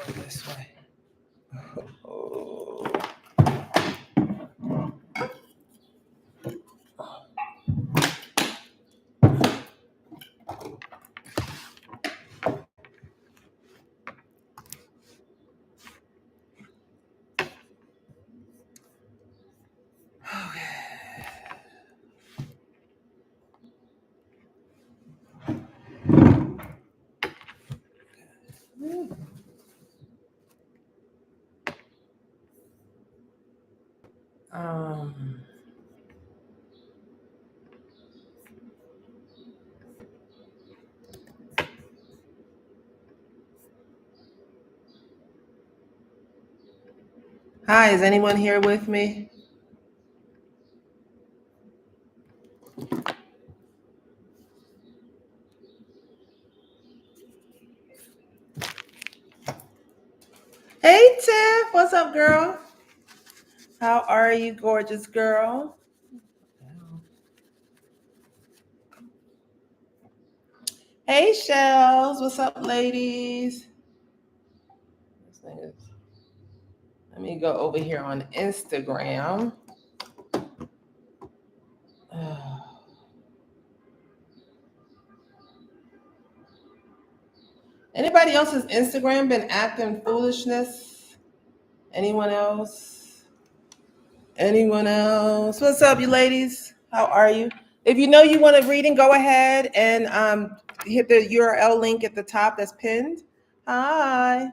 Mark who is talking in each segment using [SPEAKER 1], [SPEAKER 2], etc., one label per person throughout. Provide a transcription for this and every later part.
[SPEAKER 1] This way. Oh. Hi, is anyone here with me? Hey, Tiff, what's up, girl? How are you, gorgeous girl? Hey, Shells, what's up, ladies? Let me go over here on Instagram. Anybody else's Instagram been acting foolishness? Anyone else? Anyone else? What's up, you ladies? How are you? If you know you want a reading, go ahead and hit the URL link at the top that's pinned. Hi.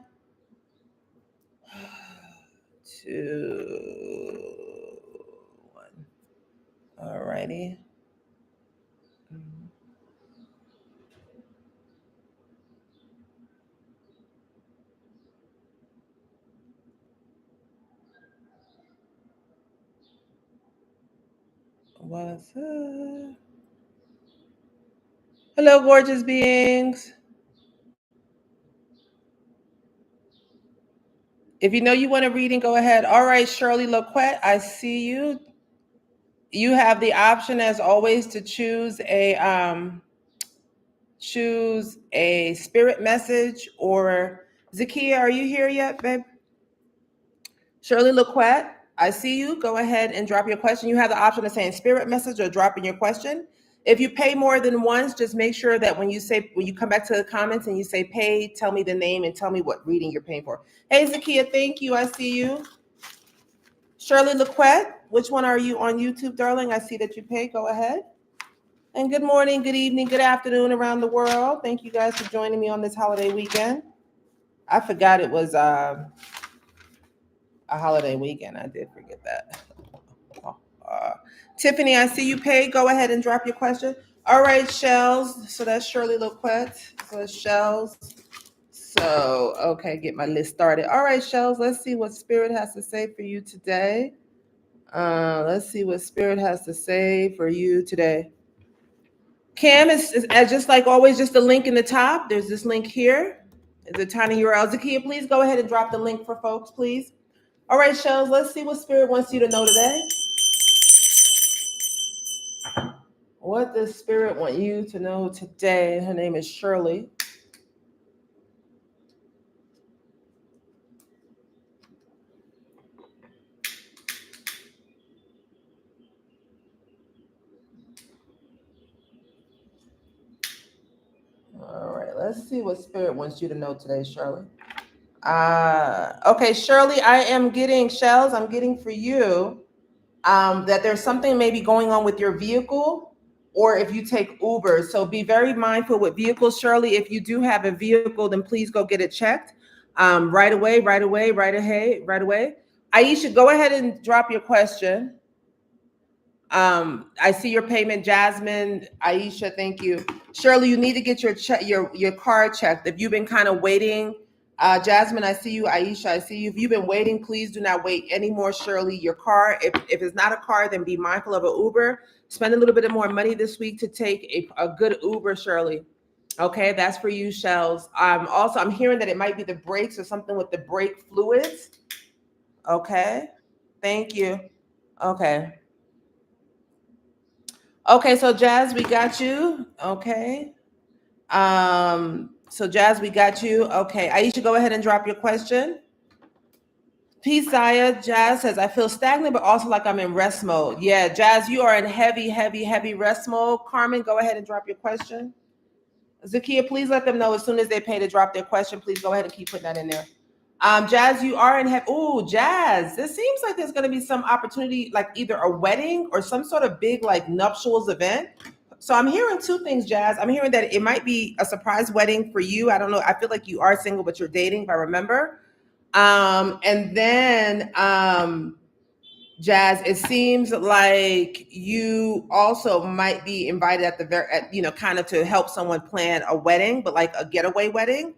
[SPEAKER 1] 2, 1. Alrighty. What's up? Hello, gorgeous beings. If you know you want a reading, go ahead. All right, Shirley Laquette, I see you. You have the option, as always, to choose a spirit message. Or Zakia, are you here yet, babe? Shirley Laquette, I see you. Go ahead and drop your question. You have the option of saying spirit message or dropping your question. If you pay more than once, just make sure that when you come back to the comments and you say pay, tell me the name and tell me what reading you're paying for. Hey, Zakia, thank you. I see you. Shirley Laquette, which one are you on YouTube, darling? I see that you pay. Go ahead. And good morning, good evening, good afternoon around the world. Thank you guys for joining me on this holiday weekend. I forgot it was a holiday weekend. I did forget that. Tiffany, I see you pay. Go ahead and drop your question. All right, Shells. So that's Shirley Laquette. So that's Shells. So, okay, get my list started. All right, Shells, let's see what Spirit has to say for you today. Let's see what Spirit has to say for you today. Cam is just like always, just the link in the top. There's this link here. It's a tiny URL. Zakia, please go ahead and drop the link for folks, please. All right, Shells, let's see what Spirit wants you to know today. What does Spirit want you to know today? Her name is Shirley. All right, let's see what Spirit wants you to know today, Shirley. Okay, Shirley, I am getting Shells. I'm getting for you that there's something maybe going on with your vehicle, or if you take Uber. So be very mindful with vehicles, Shirley. If you do have a vehicle, then please go get it checked right away. Aisha, go ahead and drop your question. I see your payment, Jasmine. Aisha, thank you. Shirley, you need to get your car checked. If you've been kind of waiting, Jasmine, I see you. Aisha, I see you. If you've been waiting, please do not wait anymore, Shirley. Your car, if it's not a car, then be mindful of an Uber. Spend a little bit more money this week to take a good Uber, Shirley. Okay, that's for you, Shells. Also, I'm hearing that it might be the brakes or something with the brake fluids. Okay, thank you. Okay. Okay, so Jazz, we got you. Okay. So Jazz, we got you. Okay, Aisha, go ahead and drop your question. Peace, Zaya. Jazz says, I feel stagnant, but also like I'm in rest mode. Yeah, Jazz, you are in heavy, heavy, heavy rest mode. Carmen, go ahead and drop your question. Zakia, please let them know as soon as they pay to drop their question. Please go ahead and keep putting that in there. Jazz, you are in heavy. Oh, Jazz, this seems like there's going to be some opportunity, like either a wedding or some sort of big, like, nuptials event. So I'm hearing two things, Jazz. I'm hearing that it might be a surprise wedding for you. I don't know. I feel like you are single, but you're dating, if I remember. And then Jazz, it seems like you also might be invited at the very, kind of to help someone plan a wedding, but like a getaway wedding.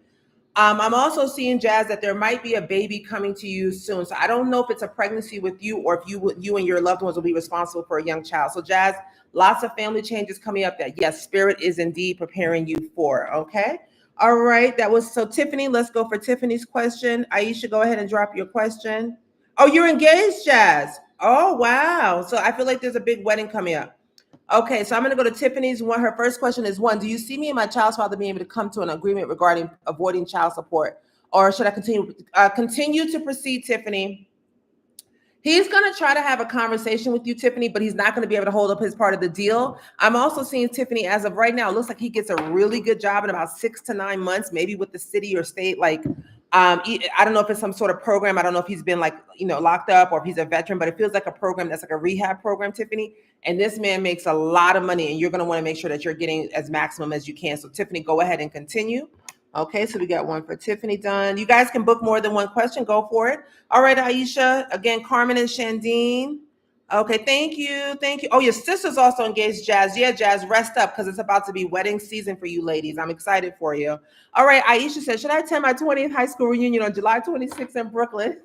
[SPEAKER 1] I'm also seeing, Jazz, that there might be a baby coming to you soon. So I don't know if it's a pregnancy with you or if you and your loved ones will be responsible for a young child. So Jazz, lots of family changes coming up that, yes, Spirit is indeed preparing you for. Okay. All right. That was so Tiffany. Let's go for Tiffany's question. Aisha, go ahead and drop your question. Oh, you're engaged, Jazz. Oh, wow. So I feel like there's a big wedding coming up. Okay, so I'm going to go to Tiffany's one. Her first question is one, do you see me and my child's father being able to come to an agreement regarding avoiding child support? Or should I continue to proceed, Tiffany? He's going to try to have a conversation with you, Tiffany, but he's not going to be able to hold up his part of the deal. I'm also seeing, Tiffany, as of right now, it looks like he gets a really good job in about 6 to 9 months, maybe with the city or state. Like, I don't know if it's some sort of program. I don't know if he's been locked up or if he's a veteran, but it feels like a program that's like a rehab program, Tiffany. And this man makes a lot of money, and you're going to want to make sure that you're getting as maximum as you can. So, Tiffany, go ahead and continue. Okay, so we got one for Tiffany done. You guys can book more than one question. Go for it. All right, Aisha. Again, Carmen and Shandine. Okay, thank you. Thank you. Oh, your sister's also engaged, Jazz. Yeah, Jazz, rest up because it's about to be wedding season for you ladies. I'm excited for you. All right, Aisha said, should I attend my 20th high school reunion on July 26th in Brooklyn?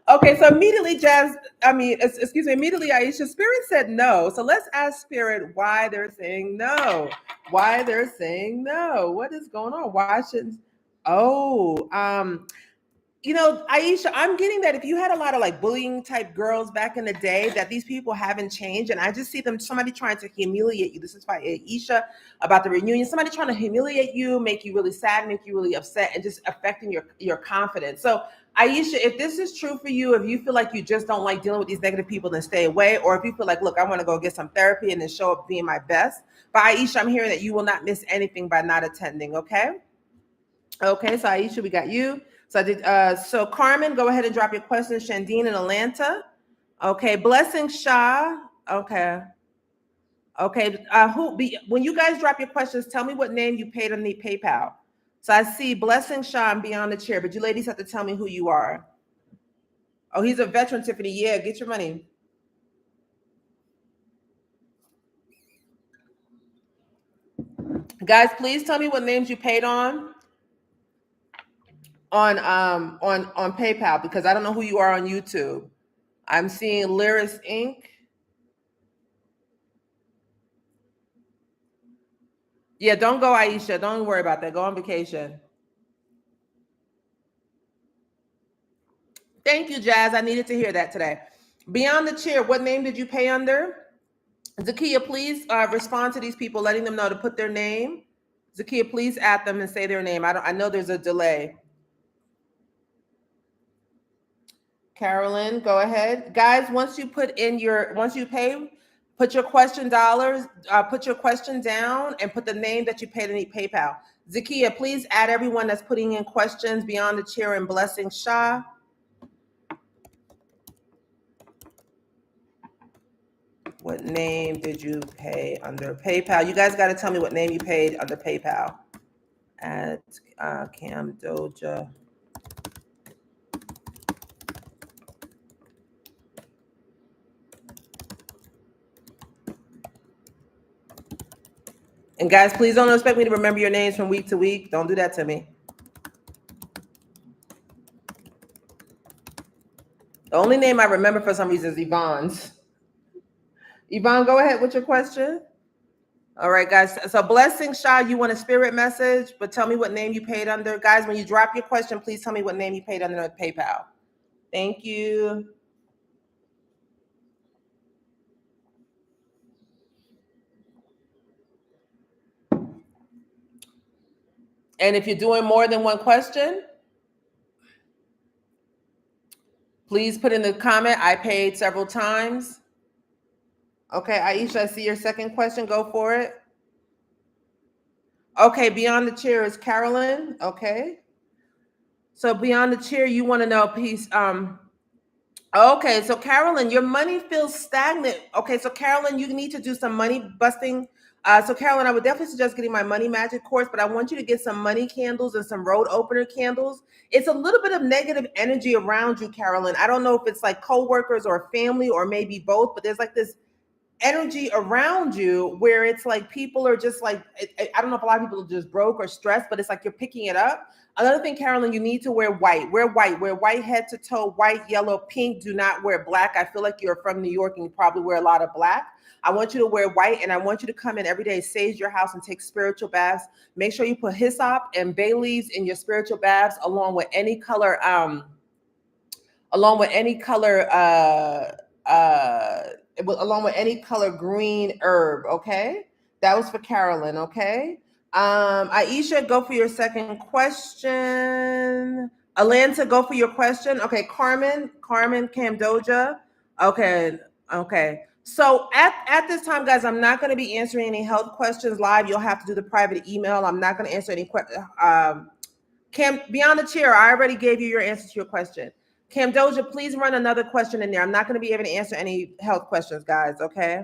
[SPEAKER 1] Okay, so immediately, immediately, Aisha, Spirit said no. So let's ask Spirit why they're saying no. Why they're saying no. What is going on? Why shouldn't? Oh, Aisha, I'm getting that if you had a lot of like bullying type girls back in the day, that these people haven't changed. And I just see somebody trying to humiliate you. This is why Aisha about the reunion, somebody trying to humiliate you, make you really sad, make you really upset, and just affecting your confidence. So Aisha, if this is true for you, if you feel like you just don't like dealing with these negative people, then stay away. Or if you feel like, look, I want to go get some therapy and then show up being my best. But Aisha, I'm hearing that you will not miss anything by not attending. Okay. Okay. So Aisha, we got you. So I did. So Carmen, go ahead and drop your question. Shandine in Atlanta. Okay. Blessing Shah. Okay. Okay. When you guys drop your questions, tell me what name you paid on the PayPal. So I see Blessing Shah and Beyond the Chair, but you ladies have to tell me who you are. Oh, he's a veteran, Tiffany. Yeah, get your money. Guys, please tell me what names you paid on PayPal, because I don't know who you are on YouTube. I'm seeing Lyris Inc. Yeah, don't go, Aisha. Don't worry about that. Go on vacation. Thank you, Jazz. I needed to hear that today. Beyond the Chair, what name did you pay under? Zakia, please respond to these people, letting them know to put their name. Zakia, please add them and say their name. I know there's a delay. Carolyn, go ahead. Guys, once you pay, put your question down and put the name that you paid in PayPal. Zakia, please add everyone that's putting in questions. Beyond the Chair and Blessing Shah. What name did you pay under PayPal? You guys got to tell me what name you paid under PayPal. At Cam Doja. And guys, please don't expect me to remember your names from week to week. Don't do that to me. The only name I remember for some reason is Yvonne's. Yvonne, go ahead with your question. All right, guys. So Blessing Shah, you want a spirit message, but tell me what name you paid under. Guys, when you drop your question, please tell me what name you paid under PayPal. Thank you. And if you're doing more than one question, please put in the comment, I paid several times. Okay, Aisha, I see your second question. Go for it. Okay, beyond the chair is Carolyn. Okay. So beyond the chair, you want to know a piece. Okay, so Carolyn, your money feels stagnant. Okay, so Carolyn, you need to do some money busting. So Carolyn, I would definitely suggest getting my money magic course, but I want you to get some money candles and some road opener candles. It's a little bit of negative energy around you, Carolyn. I don't know if it's like coworkers or family or maybe both, but there's like this energy around you where it's like people are just like, I don't know if a lot of people are just broke or stressed, but it's like you're picking it up. Another thing, Carolyn, you need to wear white. Wear white head to toe, white, yellow, pink. Do not wear black. I feel like you're from New York and you probably wear a lot of black. I want you to wear white, and I want you to come in every day, sage your house, and take spiritual baths. Make sure you put hyssop and bay leaves in your spiritual baths, along with any color, along with any color green herb. Okay, that was for Carolyn. Okay, Aisha, go for your second question. Atlanta, go for your question. Okay, Carmen Camdoja. Okay. So at this time, guys, I'm not going to be answering any health questions live. You'll have to do the private email. I'm not going to answer any questions. Cam, beyond the chair, I already gave you your answer to your question. Camdoja, please run another question in there. I'm not going to be able to answer any health questions, guys. Okay.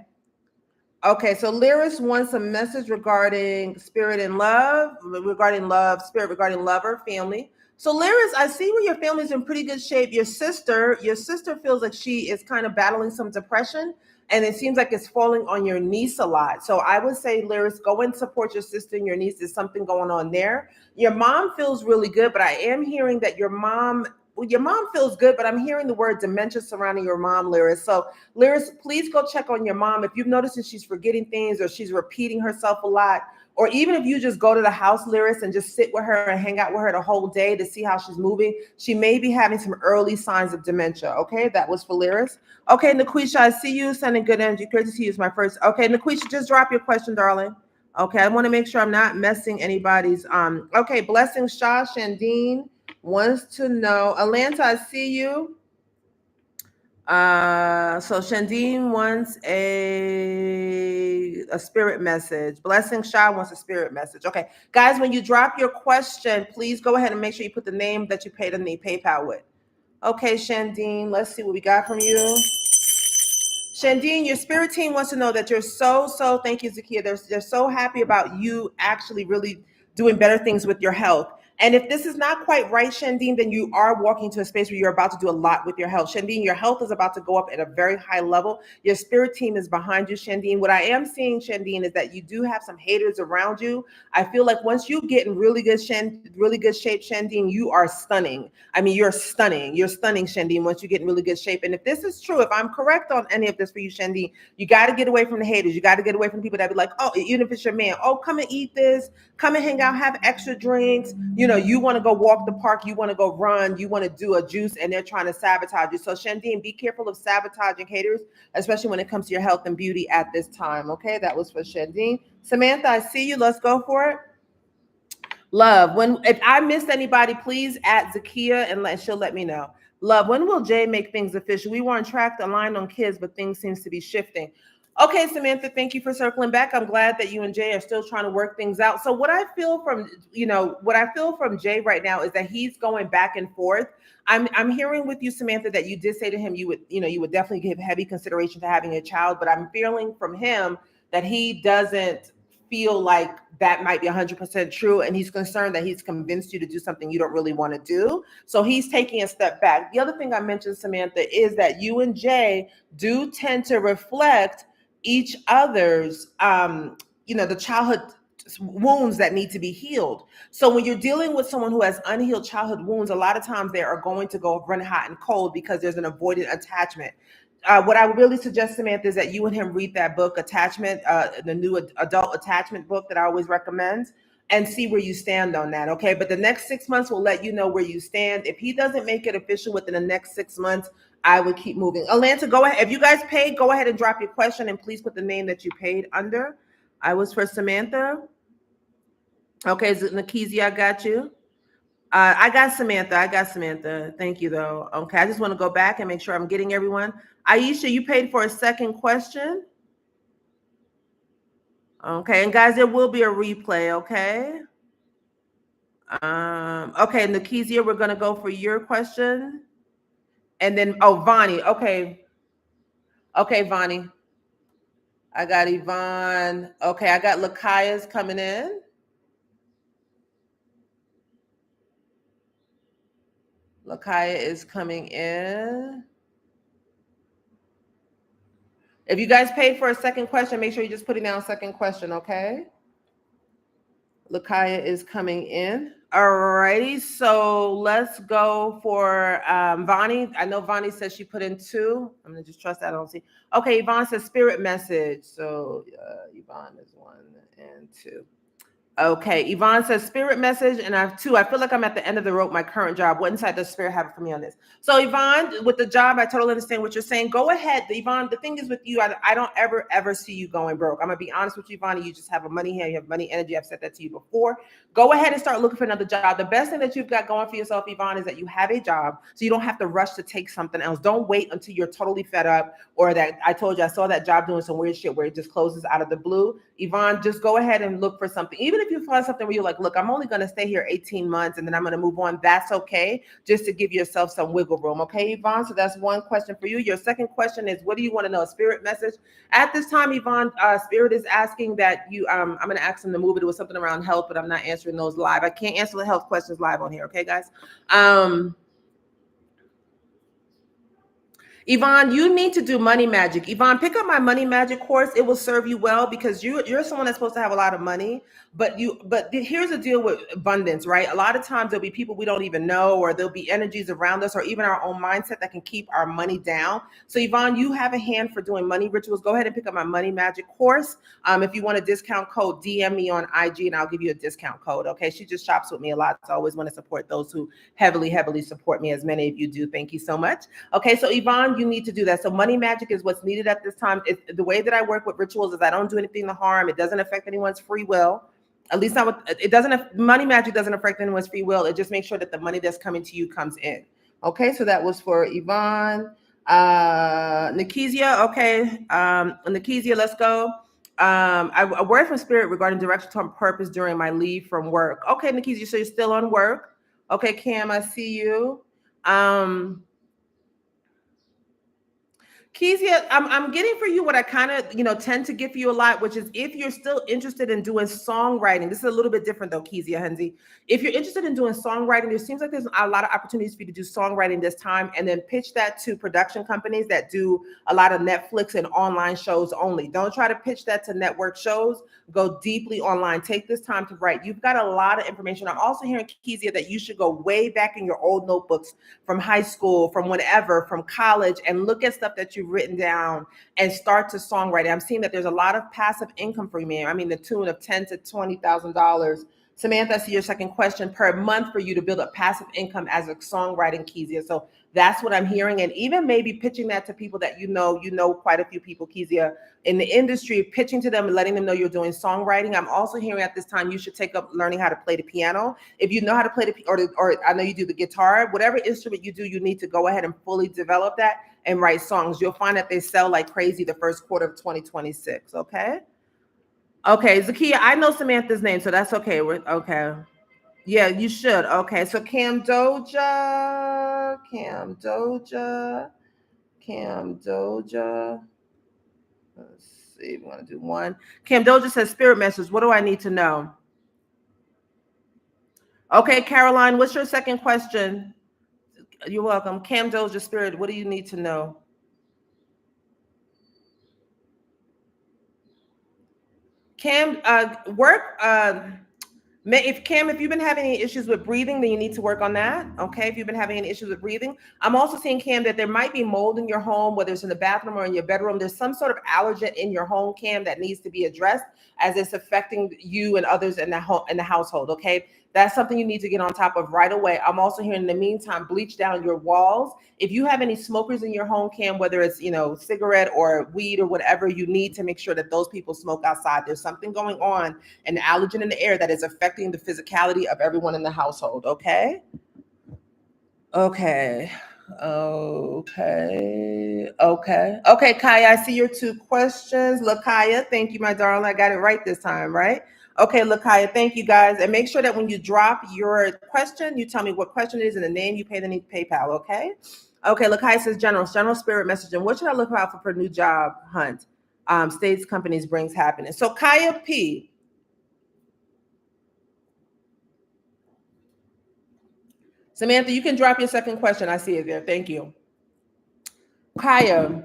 [SPEAKER 1] Okay. So Lyris wants a message regarding spirit and love, regarding love, spirit regarding lover, family. So Lyris, I see where your family's in pretty good shape. Your sister feels like she is kind of battling some depression, and it seems like it's falling on your niece a lot. So I would say, Lyris, go and support your sister and your niece. There's something going on there. Your mom feels really good, but I am hearing that your mom feels good, but I'm hearing the word dementia surrounding your mom, Lyris. So Lyris, please go check on your mom. If you've noticed that she's forgetting things or she's repeating herself a lot, or even if you just go to the house, Lyris, and just sit with her and hang out with her the whole day to see how she's moving, she may be having some early signs of dementia. Okay, that was for Lyris. Okay, Naquisha, I see you sending good energy. Great to see you. It's my first. Okay, Naquisha, just drop your question, darling. Okay, I want to make sure I'm not messing anybody's. Okay, blessing Shah Shandine wants to know. Atlanta, I see you. So Shandine wants a spirit message. Blessing Shah wants a spirit message. Okay, guys, when you drop your question, please go ahead and make sure you put the name that you paid in the PayPal with. Okay, Shandine, let's see what we got from you. Shandine, your spirit team wants to know that you're so, thank you, Zakia. They're so happy about you actually really doing better things with your health. And if this is not quite right, Shandine, then you are walking to a space where you're about to do a lot with your health. Shandine, your health is about to go up at a very high level. Your spirit team is behind you, Shandine. What I am seeing, Shandine, is that you do have some haters around you. I feel like once you get in really good shape, Shandine, you are stunning. I mean, you're stunning. You're stunning, Shandine, once you get in really good shape. And if this is true, if I'm correct on any of this for you, Shandine, you got to get away from the haters. You got to get away from people that be like, oh, even if it's your man, oh, come and eat this, come and hang out, have extra drinks. You know, you want to go walk the park, you want to go run, you want to do a juice, and they're trying to sabotage you. So Shandine, be careful of sabotaging haters, especially when it comes to your health and beauty at this time. Okay, that was for Shandine. Samantha, I see you. Let's go for it. Love, if I missed anybody, please at Zakia and she'll let me know. Love, when will Jay make things official? We were on track to align on kids, but things seems to be shifting. Okay, Samantha, thank you for circling back. I'm glad that you and Jay are still trying to work things out. So what I feel from Jay right now is that he's going back and forth. I'm hearing with you, Samantha, that you did say to him you would definitely give heavy consideration to having a child, but I'm feeling from him that he doesn't feel like that might be 100% true, and he's concerned that he's convinced you to do something you don't really want to do. So he's taking a step back. The other thing I mentioned, Samantha, is that you and Jay do tend to reflect each other's the childhood wounds that need to be healed. So when you're dealing with someone who has unhealed childhood wounds, a lot of times they are going to go run hot and cold because there's an avoided attachment. What I would really suggest, Samantha, is that you and him read that book, Attachment, the new adult attachment book that I always recommend, and see where you stand on that. Okay. But the next 6 months will let you know where you stand. If he doesn't make it official within the next 6 months, I would keep moving. Atlanta, go ahead. If you guys paid, go ahead and drop your question, and please put the name that you paid under. I was for Samantha. Okay, Nakezia, I got you. I got Samantha. I got Samantha. Thank you, though. Okay, I just want to go back and make sure I'm getting everyone. Aisha, you paid for a second question. Okay, and guys, there will be a replay. Okay. Okay, Nakezia, we're gonna go for your question, and then Vani. Okay, Vani. I got Yvonne. Okay, I got Lakaya's coming in. Lakaya is coming in. If you guys paid for a second question, make sure you're just putting down second question, okay? Lakaya is coming in. All righty, so let's go for Vani. I know Vani says she put in 2. I'm gonna just trust that. I don't see. Okay, Yvonne says spirit message. So Yvonne is 1 and 2. Okay, Yvonne says spirit message, and I have 2. I feel like I'm at the end of the rope, my current job. What insight does spirit have for me on this? So Yvonne, with the job, I totally understand what you're saying. Go ahead, Yvonne. The thing is with you, I don't ever see you going broke. I'm gonna be honest with you, Yvonne. You just have a money here. You have money energy. I've said that to you before. Go ahead and start looking for another job. The best thing that you've got going for yourself, Yvonne, is that you have a job, so you don't have to rush to take something else. Don't wait until you're totally fed up, or that I told you I saw that job doing some weird shit where it just closes out of the blue. Yvonne, just go ahead and look for something. Even if you find something where you're like, look, I'm only going to stay here 18 months and then I'm going to move on. That's okay. Just to give yourself some wiggle room. Okay, Yvonne? So that's one question for you. Your second question is, what do you want to know? A spirit message? At this time, Yvonne, spirit is asking that you, I'm going to ask them to move it. It was something around health, but I'm not answering those live. I can't answer the health questions live on here. Okay, guys? Yvonne, you need to do money magic. Yvonne, pick up my money magic course. It will serve you well because you're someone that's supposed to have a lot of money. But here's the deal with abundance, right? A lot of times there'll be people we don't even know, or there'll be energies around us, or even our own mindset that can keep our money down. So Yvonne, you have a hand for doing money rituals. Go ahead and pick up my money magic course. If you want a discount code, DM me on IG and I'll give you a discount code. Okay. She just shops with me a lot. So I always want to support those who heavily support me, as many of you do. Thank you so much. Okay. So Yvonne, you need to do that. So money magic is what's needed at this time. The way that I work with rituals is I don't do anything to harm. It doesn't affect anyone's free will. At least not with, it doesn't, money magic doesn't affect anyone's free will. It just makes sure that the money that's coming to you comes in. Okay. So that was for Yvonne. Nakezia. Okay. Nakezia, let's go. A word from spirit regarding direction to purpose during my leave from work. Okay, Nakezia, so you're still on work. Okay, Cam, I see you. Kezia, I'm getting for you what I kind of, tend to get for you a lot, which is if you're still interested in doing songwriting. This is a little bit different though, Kezia Henzi. If you're interested in doing songwriting, there seems like there's a lot of opportunities for you to do songwriting this time, and then pitch that to production companies that do a lot of Netflix and online shows only. Don't try to pitch that to network shows. Go deeply online. Take this time to write. You've got a lot of information. I'm also hearing, Kezia, that you should go way back in your old notebooks from high school, from whenever, from college, and look at stuff that you've written down and start to songwrite. I'm seeing that there's a lot of passive income for you. I mean, the tune of $10,000 to $20,000. Samantha, I see your second question, per month for you to build up passive income as a songwriting, Kezia. So that's what I'm hearing. And even maybe pitching that to people that you know quite a few people, Kezia, in the industry, pitching to them and letting them know you're doing songwriting. I'm also hearing at this time you should take up learning how to play the piano. If you know how to play or I know you do the guitar, whatever instrument you do, you need to go ahead and fully develop that and write songs. You'll find that they sell like crazy the first quarter of 2026. Okay. Okay, Zakia, I know Samantha's name, so that's okay. Okay. Yeah, you should. Okay, so Cam Doja. Let's see, we want to do one. Cam Doja says, spirit message, what do I need to know? Okay, Caroline, what's your second question? You're welcome. Cam Doja, spirit, what do you need to know? Cam, if you've been having any issues with breathing, then you need to work on that. Okay. If you've been having any issues with breathing, I'm also seeing, Cam, that there might be mold in your home, whether it's in the bathroom or in your bedroom. There's some sort of allergen in your home, Cam, that needs to be addressed as it's affecting you and others in the household. Okay. That's something you need to get on top of right away. I'm also hearing, in the meantime, bleach down your walls. If you have any smokers in your home, Cam, whether it's, cigarette or weed or whatever, you need to make sure that those people smoke outside. There's something going on, an allergen in the air that is affecting the physicality of everyone in the household. Okay. Okay. Kaya, I see your 2 questions. Lakaya, thank you, my darling. I got it right this time, right? Okay, Lakaya, thank you, guys. And make sure that when you drop your question, you tell me what question it is and the name you pay the PayPal, okay? Okay, Lakaya says general spirit message. And what should I look out for a new job hunt? States, companies, brings happiness. So Kaya P. Samantha, you can drop your second question. I see it there. Thank you. Kaya,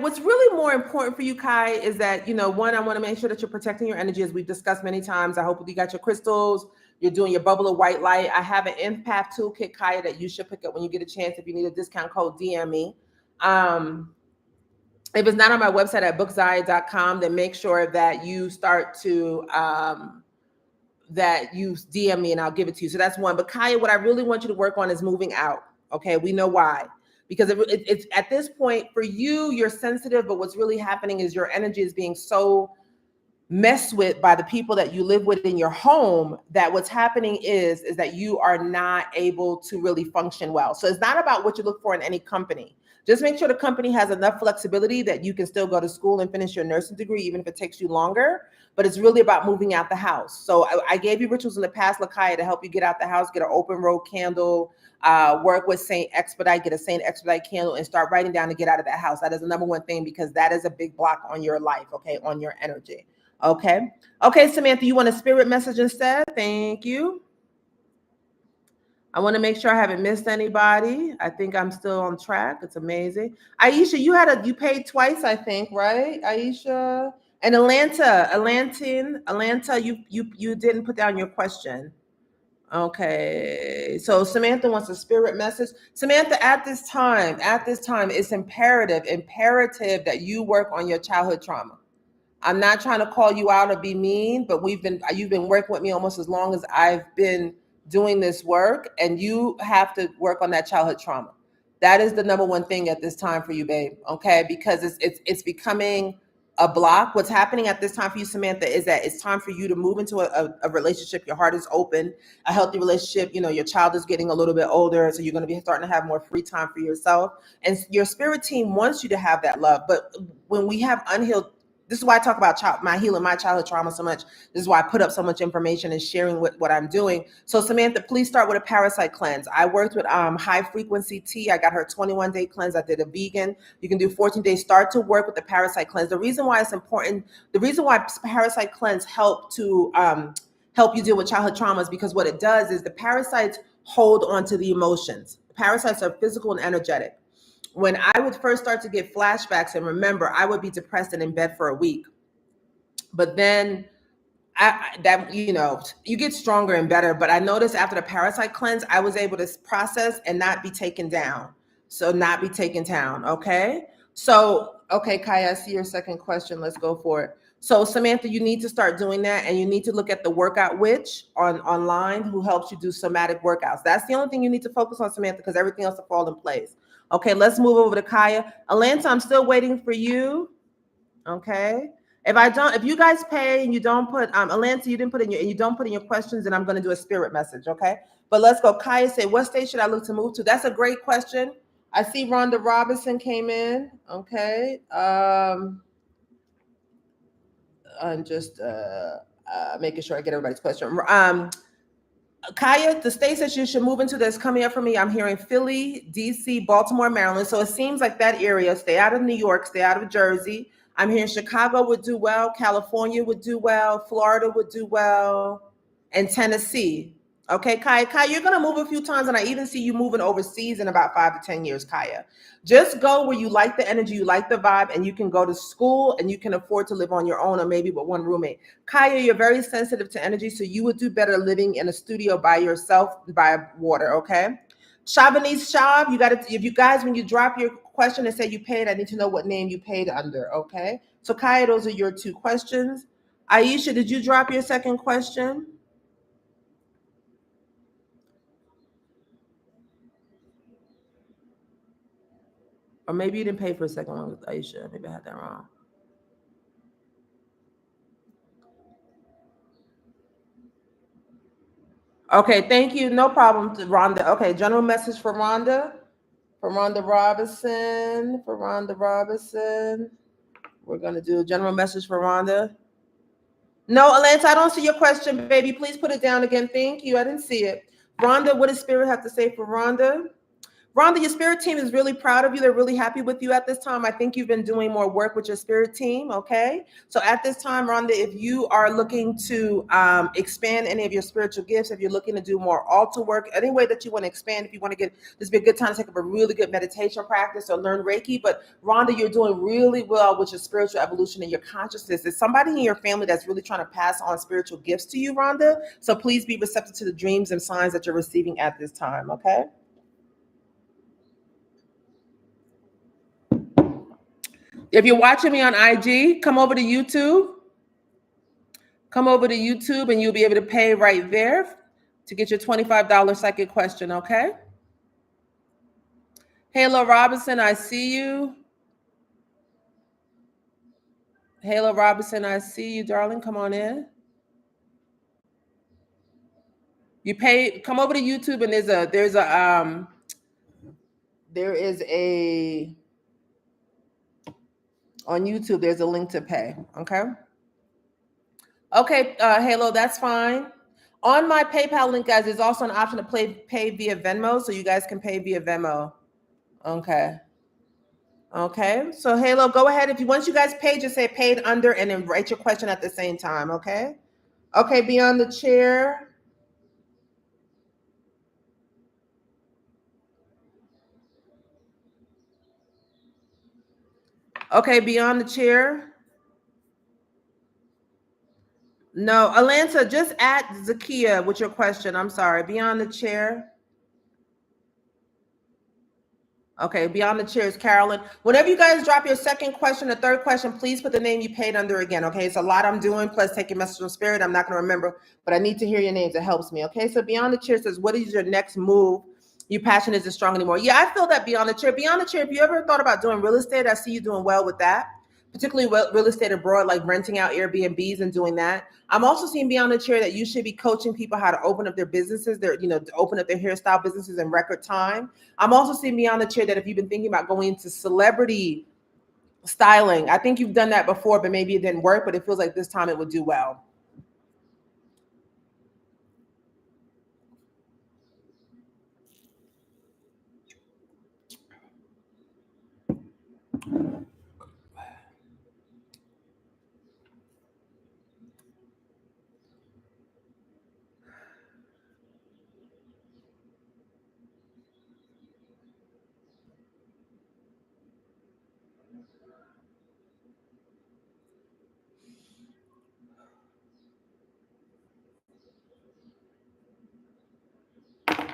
[SPEAKER 1] what's really more important for you, Kai, is that, one, I want to make sure that you're protecting your energy, as we've discussed many times. I hope you got your crystals, you're doing your bubble of white light. I have an empath toolkit, Kaya, that you should pick up when you get a chance. If you need a discount code, DM me. If it's not on my website at bookzaya.com, then make sure that you start to that you DM me and I'll give it to you. So that's one. But Kaya, what I really want you to work on is moving out. Okay, we know why. Because it's at this point for you, you're sensitive, but what's really happening is your energy is being so messed with by the people that you live with in your home, that what's happening is that you are not able to really function well. So it's not about what you look for in any company. Just make sure the company has enough flexibility that you can still go to school and finish your nursing degree, even if it takes you longer. But it's really about moving out the house. So I gave you rituals in the past, Lakaya, to help you get out the house, get an open road candle, work with Saint Expedite, get a Saint Expedite candle, and start writing down to get out of that house. That is the number one thing, because that is a big block on your life, okay, on your energy. Okay, Samantha, you want a spirit message instead? Thank you. I want to make sure I haven't missed anybody. I think I'm still on track. It's amazing. Aisha, you paid twice, I think, right? Aisha and Atlanta, you didn't put down your question. Okay, so Samantha wants a spirit message. Samantha, at this time, it's imperative that you work on your childhood trauma. I'm not trying to call you out or be mean, but you've been working with me almost as long as I've been doing this work, and you have to work on that childhood trauma. That is the number one thing at this time for you, babe. Okay, because it's becoming a block. What's happening at this time for you, Samantha, is that it's time for you to move into a relationship. Your heart is open, a healthy relationship. Your child is getting a little bit older, so you're going to be starting to have more free time for yourself. And your spirit team wants you to have that love. But when we have unhealed, this is why I talk about healing my childhood trauma so much. This is why I put up so much information and sharing what I'm doing. So Samantha, please start with a parasite cleanse. I worked with High Frequency Tea. I got her 21-day cleanse. I did a vegan. You can do 14 days. Start to work with the parasite cleanse. The reason why it's important, the reason why parasite cleanse help you deal with childhood trauma is because what it does is the parasites hold on to the emotions. Parasites are physical and energetic. When I would first start to get flashbacks, and remember, I would be depressed and in bed for a week. But then you get stronger and better. But I noticed after the parasite cleanse, I was able to process and not be taken down. So not be taken down. Okay. So, okay, Kaya, I see your second question. Let's go for it. So Samantha, you need to start doing that, and you need to look at the Workout Witch online, who helps you do somatic workouts. That's the only thing you need to focus on, Samantha, because everything else will fall in place. Okay, let's move over to Kaya. Atlanta, I'm still waiting for you. Okay. If you guys pay and you don't put, Atlanta, you don't put in your questions, and I'm going to do a spirit message. Okay. But let's go. Kaya said, what state should I look to move to? That's a great question. I see Rhonda Robinson came in. Okay. I'm just making sure I get everybody's question. Kaya, the states that you should move into that's coming up for me, I'm hearing Philly, DC, Baltimore, Maryland. So it seems like that area. Stay out of New York, stay out of Jersey. I'm hearing Chicago would do well, California would do well, Florida would do well, and Tennessee. Okay, Kaya, you're going to move a few times, and I even see you moving overseas in about 5 to 10 years, Kaya. Just go where you like the energy, you like the vibe, and you can go to school, and you can afford to live on your own, or maybe with one roommate. Kaya, you're very sensitive to energy, so you would do better living in a studio by yourself, by water, okay? Shabanice Shab, if you guys, when you drop your question and say you paid, I need to know what name you paid under, okay? So Kaya, those are your 2 questions. Aisha, did you drop your second question? Or maybe you didn't pay for a second one with Aisha. Maybe I had that wrong. Okay, thank you. No problem, Rhonda. Okay, general message for Rhonda. For Rhonda Robinson. For Rhonda Robinson. We're going to do a general message for Rhonda. No, Alanta, I don't see your question, baby. Please put it down again. Thank you. I didn't see it. Rhonda, what does Spirit have to say for Rhonda? Rhonda, your spirit team is really proud of you. They're really happy with you at this time. I think you've been doing more work with your spirit team. Okay. So at this time, Rhonda, if you are looking to expand any of your spiritual gifts, if you're looking to do more altar work, any way that you want to expand, if you want to get, this would be a good time to take up a really good meditation practice or learn Reiki. But Rhonda, you're doing really well with your spiritual evolution and your consciousness. There's somebody in your family that's really trying to pass on spiritual gifts to you, Rhonda. So please be receptive to the dreams and signs that you're receiving at this time. Okay. If you're watching me on IG, come over to YouTube. Come over to YouTube and you'll be able to pay right there to get your $25 psychic question, okay? Halo Robinson, I see you. Halo Robinson, I see you, darling. Come on in. You pay, come over to YouTube and there is a on YouTube, there's a link to pay, okay? Okay, Halo, that's fine. On my PayPal link, guys, there's also an option to pay via Venmo, so you guys can pay via Venmo. Okay. Okay. So Halo, go ahead. If you once you guys pay, just say paid under and then write your question at the same time. Okay. Okay, beyond the chair. Okay, beyond the chair. No, Alanta, just add Zakia with your question. I'm sorry. Beyond the chair. Okay, beyond the chair is Carolyn. Whenever you guys drop your second question or third question, please put the name you paid under again. Okay, it's a lot I'm doing, plus taking message from spirit. I'm not going to remember, but I need to hear your names. It helps me. Okay, so beyond the chair says, what is your next move? Your passion isn't strong anymore. Yeah, I feel that beyond the chair. Beyond the chair, if you ever thought about doing real estate, I see you doing well with that, particularly real estate abroad, like renting out Airbnbs and doing that. I'm also seeing beyond the chair that you should be coaching people how to open up their businesses, to open up their hairstyle businesses in record time. I'm also seeing beyond the chair that if you've been thinking about going into celebrity styling, I think you've done that before, but maybe it didn't work, but it feels like this time it would do well.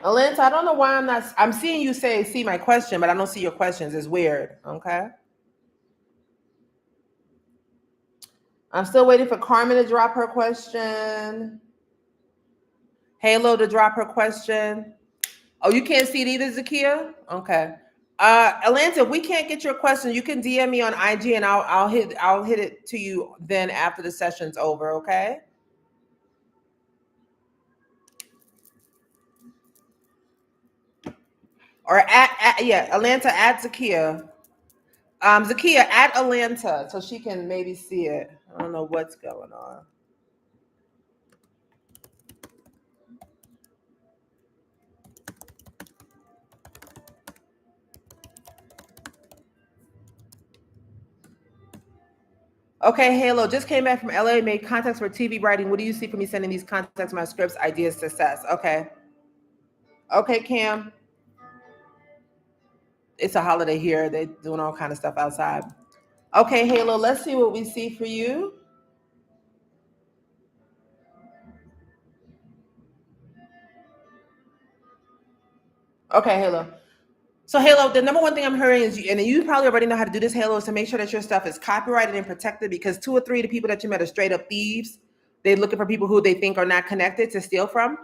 [SPEAKER 1] Alanta, I don't know why I'm seeing you see my question, but I don't see your questions. It's weird. Okay. I'm still waiting for Carmen to drop her question. Halo to drop her question. Oh, you can't see it either, Zakia? Okay. Alanta, if we can't get your question, you can DM me on IG and I'll hit it to you then after the session's over, okay? Or Alanta at Zakia. Zakia at Alanta so she can maybe see it. I don't know what's going on. Okay, Halo, just came back from LA, made contacts for TV writing. What do you see for me sending these contacts, my scripts, ideas, success? Okay. Okay, Cam. It's a holiday here. They're doing all kind of stuff outside. Okay, Halo, let's see what we see for you. Okay, Halo. So Halo, the number one thing I'm hearing is, and you probably already know how to do this, Halo, is to make sure that your stuff is copyrighted and protected, because 2 or 3 of the people that you met are straight up thieves. They're looking for people who they think are not connected to steal from.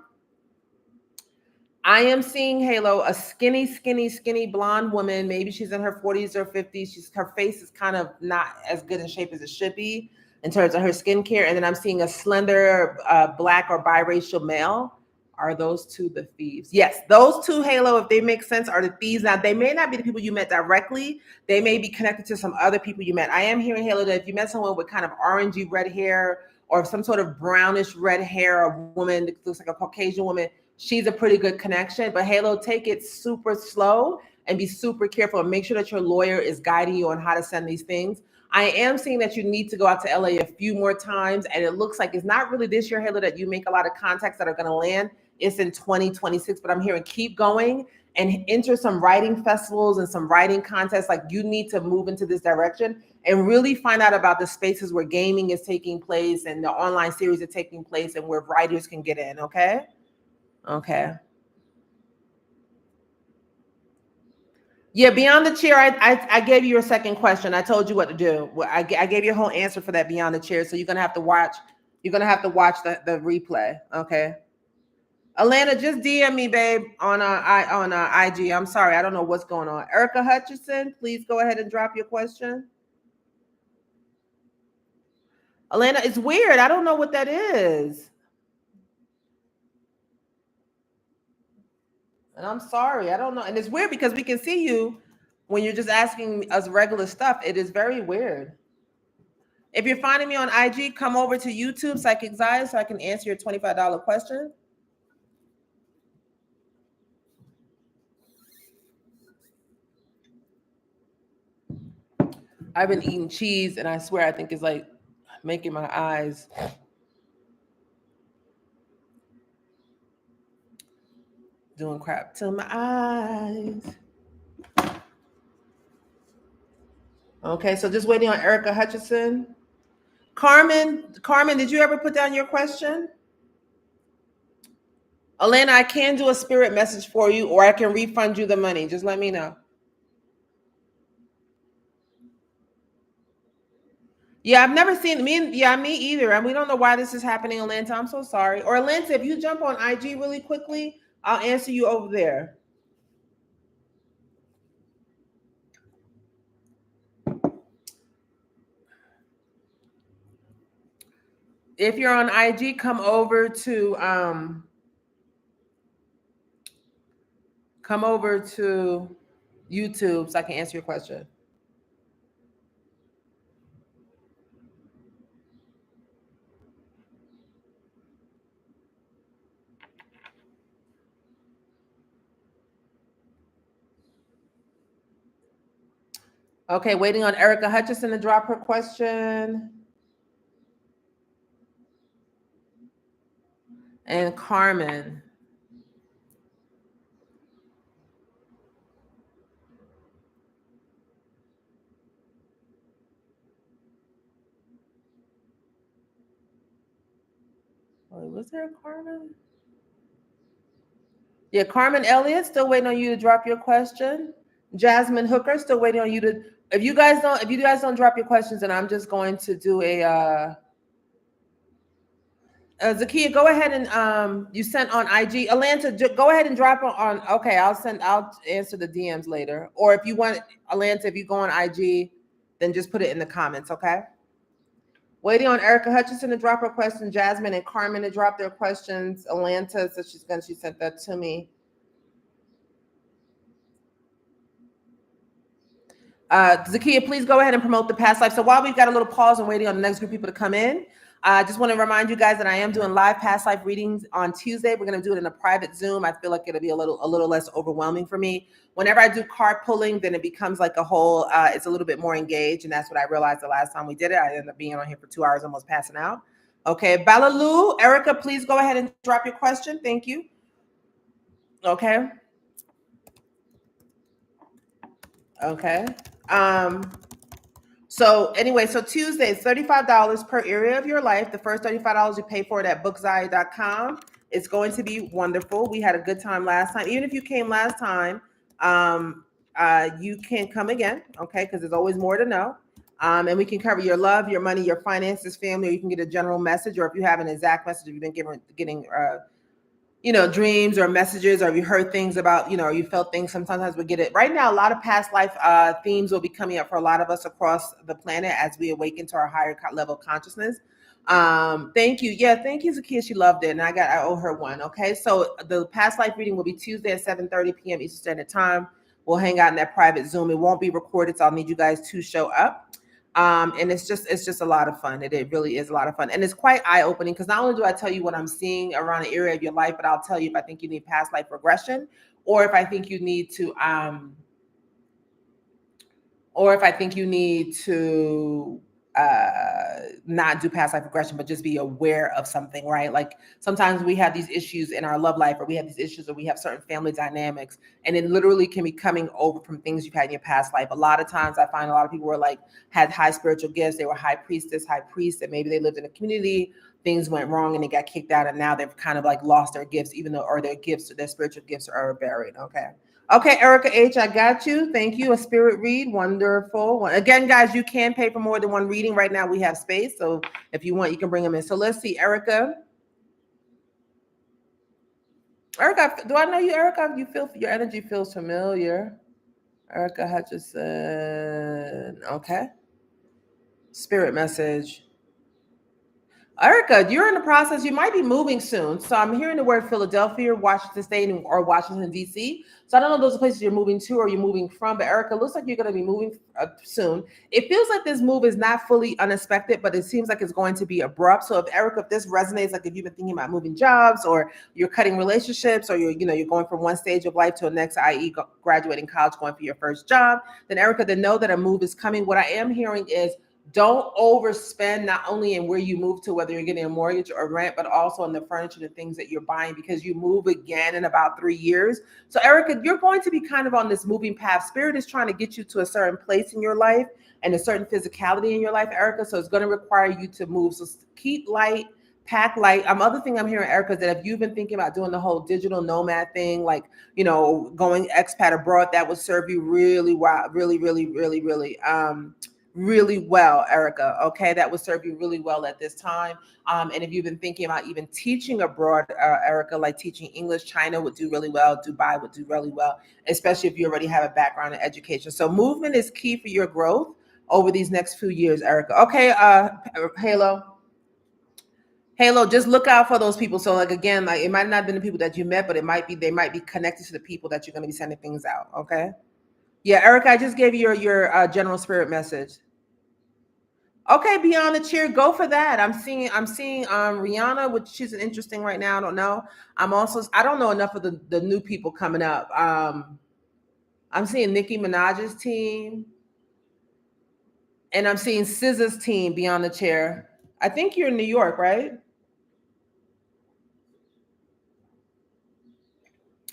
[SPEAKER 1] I am seeing, Halo, a skinny blonde woman. Maybe she's in her 40s or 50s. Her face is kind of not as good in shape as it should be in terms of her skincare. And then I'm seeing a slender black or biracial male. Are those two the thieves? Yes, those two, Halo, if they make sense, are the thieves. Now, they may not be the people you met directly. They may be connected to some other people you met. I am hearing, Halo, that if you met someone with kind of orangey red hair or some sort of brownish red hair, a woman that looks like a Caucasian woman, she's a pretty good connection. But Halo, take it super slow and be super careful and make sure that your lawyer is guiding you on how to send these things. I am seeing that you need to go out to LA a few more times, and it looks like it's not really this year, Halo, that you make a lot of contacts that are going to land. It's in 2026, but I'm hearing keep going and enter some writing festivals and some writing contests. Like, you need to move into this direction and really find out about the spaces where gaming is taking place and the online series are taking place and where writers can get in. Okay. Okay. Yeah, Beyond the Chair, I gave you your second question. I told you what to do. I gave you a whole answer for that Beyond the Chair. So you're gonna have to watch. You're gonna have to watch the replay. Okay. Alana, just DM me, babe, on IG. I'm sorry, I don't know what's going on. Erica Hutchinson, please go ahead and drop your question. Alana, it's weird. I don't know what that is. And I'm sorry, I don't know. And it's weird because we can see you when you're just asking us regular stuff. It is very weird. If you're finding me on IG, come over to YouTube, Psychic Zaya, so I can answer your $25 question. I've been eating cheese, and I swear I think it's like making my eyes. Doing crap to my eyes. Okay, so just waiting on Erica Hutchinson. Carmen, did you ever put down your question? Alana, I can do a spirit message for you, or I can refund you the money. Just let me know. Yeah, I've never seen me either. And we don't know why this is happening, Atlanta. I'm so sorry. Or Atlanta, if you jump on IG really quickly, I'll answer you over there. If you're on IG, come over to YouTube so I can answer your question. Okay, waiting on Erica Hutchinson to drop her question. And Carmen. Oh, was there a Carmen? Yeah, Carmen Elliott, still waiting on you to drop your question. Jasmine Hooker, still waiting on you to. If you guys don't drop your questions, then I'm just going to do a. Zakia, go ahead and you sent on IG. Atlanta, go ahead and drop on. Okay, I'll answer the DMs later. Or if you want, Atlanta, if you go on IG, then just put it in the comments. Okay. Waiting on Erica Hutchinson to drop her question. Jasmine and Carmen to drop their questions. Atlanta, so she sent that to me. Zakia, please go ahead and promote the past life. So while we've got a little pause and waiting on the next group of people to come in, I just want to remind you guys that I am doing live past life readings on Tuesday. We're going to do it in a private Zoom. I feel like it'll be a little less overwhelming for me. Whenever I do card pulling, then it becomes like a whole, it's a little bit more engaged. And that's what I realized the last time we did it. I ended up being on here for 2 hours, almost passing out. Okay, Balalu, Erica, please go ahead and drop your question. Thank you. Okay. Okay. So anyway, so Tuesday is $35 per area of your life. The first $35 you pay for it at bookzaya.com. It's going to be wonderful. We had a good time last time. Even if you came last time, you can come again, okay? Because there's always more to know. And we can cover your love, your money, your finances, family, or you can get a general message, or if you have an exact message, if you've been getting dreams or messages, or if you heard things about, or you felt things, sometimes we get it. Right now, a lot of past life themes will be coming up for a lot of us across the planet as we awaken to our higher level of consciousness. Thank you. Yeah, thank you, Zakia. She loved it. And I owe her one. Okay. So the past life reading will be Tuesday at 7:30 p.m. Eastern Standard Time. We'll hang out in that private Zoom. It won't be recorded, so I'll need you guys to show up. And it's just a lot of fun. It really is a lot of fun. And it's quite eye-opening because not only do I tell you what I'm seeing around an area of your life, but I'll tell you if I think you need past life regression, or if I think you need to not do past life regression, but just be aware of something, right? Like sometimes we have these issues in our love life, or we have these issues, or we have certain family dynamics, and it literally can be coming over from things you've had in your past life. A lot of times I find a lot of people were like, had high spiritual gifts. They were high priestess, high priest, and maybe they lived in a community, things went wrong and they got kicked out, and now they've kind of like lost their gifts, even though, or their gifts, or their spiritual gifts are buried. Okay, Erica H, I got you. Thank you. A spirit read. Wonderful. Again, guys, you can pay for more than one reading. Right now we have space. So if you want, you can bring them in. So let's see, Erica. Erica, do I know you, Erica? You feel your energy feels familiar. Erica Hutchison. Okay. Spirit message. Erica, you're in the process. You might be moving soon. So I'm hearing the word Philadelphia, Washington State, or Washington, D.C. So I don't know if those are places you're moving to or you're moving from, but Erica, looks like you're going to be moving soon. It feels like this move is not fully unexpected, but it seems like it's going to be abrupt. So if Erica, if this resonates, like if you've been thinking about moving jobs, or you're cutting relationships, or you're going from one stage of life to the next, i.e. graduating college, going for your first job, then Erica, then know that a move is coming. What I am hearing is, don't overspend, not only in where you move to, whether you're getting a mortgage or rent, but also in the furniture, the things that you're buying, because you move again in about 3 years. So Erica, you're going to be kind of on this moving path. Spirit is trying to get you to a certain place in your life and a certain physicality in your life, Erica. So it's going to require you to move. So keep light, pack light. Other thing I'm hearing, Erica, is that if you've been thinking about doing the whole digital nomad thing, like, going expat abroad, that would serve you really well, really well, Erica. Okay, that would serve you really well at this time. And if you've been thinking about even teaching abroad, Erica, like teaching English, China would do really well. Dubai would do really well, especially if you already have a background in education. So movement is key for your growth over these next few years, Erica. Okay, Halo, just look out for those people. So like, again, like it might not have been the people that you met, but they might be connected to the people that you're going to be sending things out. Okay. Yeah, Erica, I just gave you your general spirit message. Okay, Beyond the Cheer, go for that. I'm seeing Rihanna, which she's an interesting right now. I don't know. I don't know enough of the new people coming up. I'm seeing Nicki Minaj's team, and I'm seeing SZA's team, Beyond the Chair. I think you're in New York, right?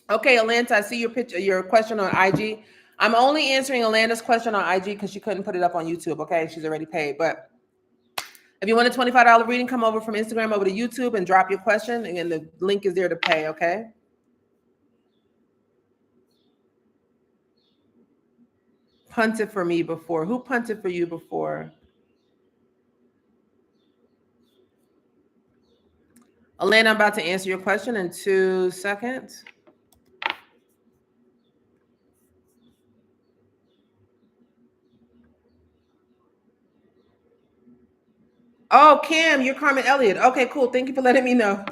[SPEAKER 1] Okay, Alanta, I see your question on IG. I'm only answering Alanda's question on IG because she couldn't put it up on YouTube. Okay, she's already paid. But if you want a $25 reading, come over from Instagram over to YouTube and drop your question, and the link is there to pay. Okay. Punted for me before. Who punted for you before? Alana, I'm about to answer your question in 2 seconds. Oh, Cam, you're Carmen Elliott. Okay, cool. Thank you for letting me know.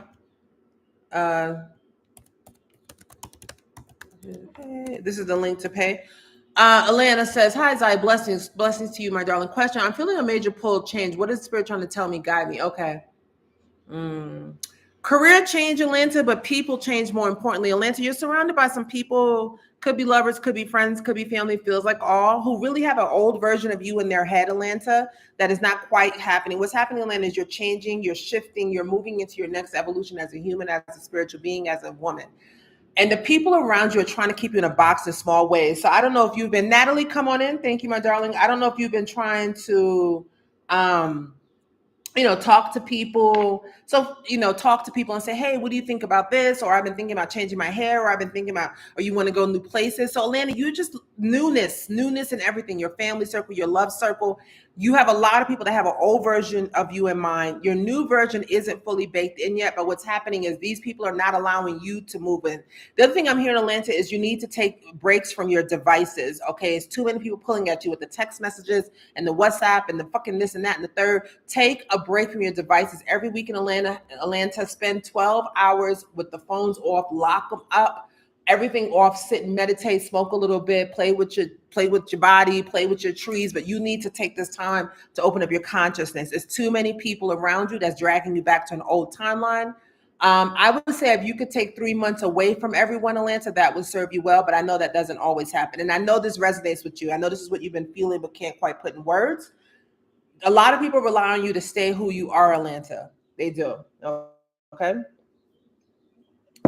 [SPEAKER 1] This is the link to pay. Alana says, hi, Zai. Blessings to you, my darling. Question, I'm feeling a major pull change. What is Spirit trying to tell me? Guide me. Okay. Career change, Atlanta, but people change more importantly. Atlanta, you're surrounded by some people, could be lovers, could be friends, could be family, feels like all, who really have an old version of you in their head, Atlanta, that is not quite happening. What's happening, Atlanta, is you're changing, you're shifting, you're moving into your next evolution as a human, as a spiritual being, as a woman. And the people around you are trying to keep you in a box in small ways. So I don't know if you've been, Natalie, come on in. Thank you, my darling. I don't know if you've been trying to talk to people. So, talk to people and say, hey, what do you think about this? Or I've been thinking about changing my hair, or I've been thinking about, or you want to go new places. So Atlanta, you just newness in everything, your family circle, your love circle. You have a lot of people that have an old version of you in mind. Your new version isn't fully baked in yet, but what's happening is these people are not allowing you to move in. The other thing I'm hearing in Atlanta is you need to take breaks from your devices. Okay. It's too many people pulling at you with the text messages and the WhatsApp and the fucking this and that and the third. Take a break from your devices. Every week in Atlanta, spend 12 hours with the phones off, lock them up, everything off, sit and meditate, smoke a little bit, play with your body, play with your trees, but you need to take this time to open up your consciousness. There's too many people around you that's dragging you back to an old timeline. I would say if you could take 3 months away from everyone, Atlanta, that would serve you well, but I know that doesn't always happen. And I know this resonates with you. I know this is what you've been feeling but can't quite put in words. A lot of people rely on you to stay who you are, Atlanta. They do. Okay.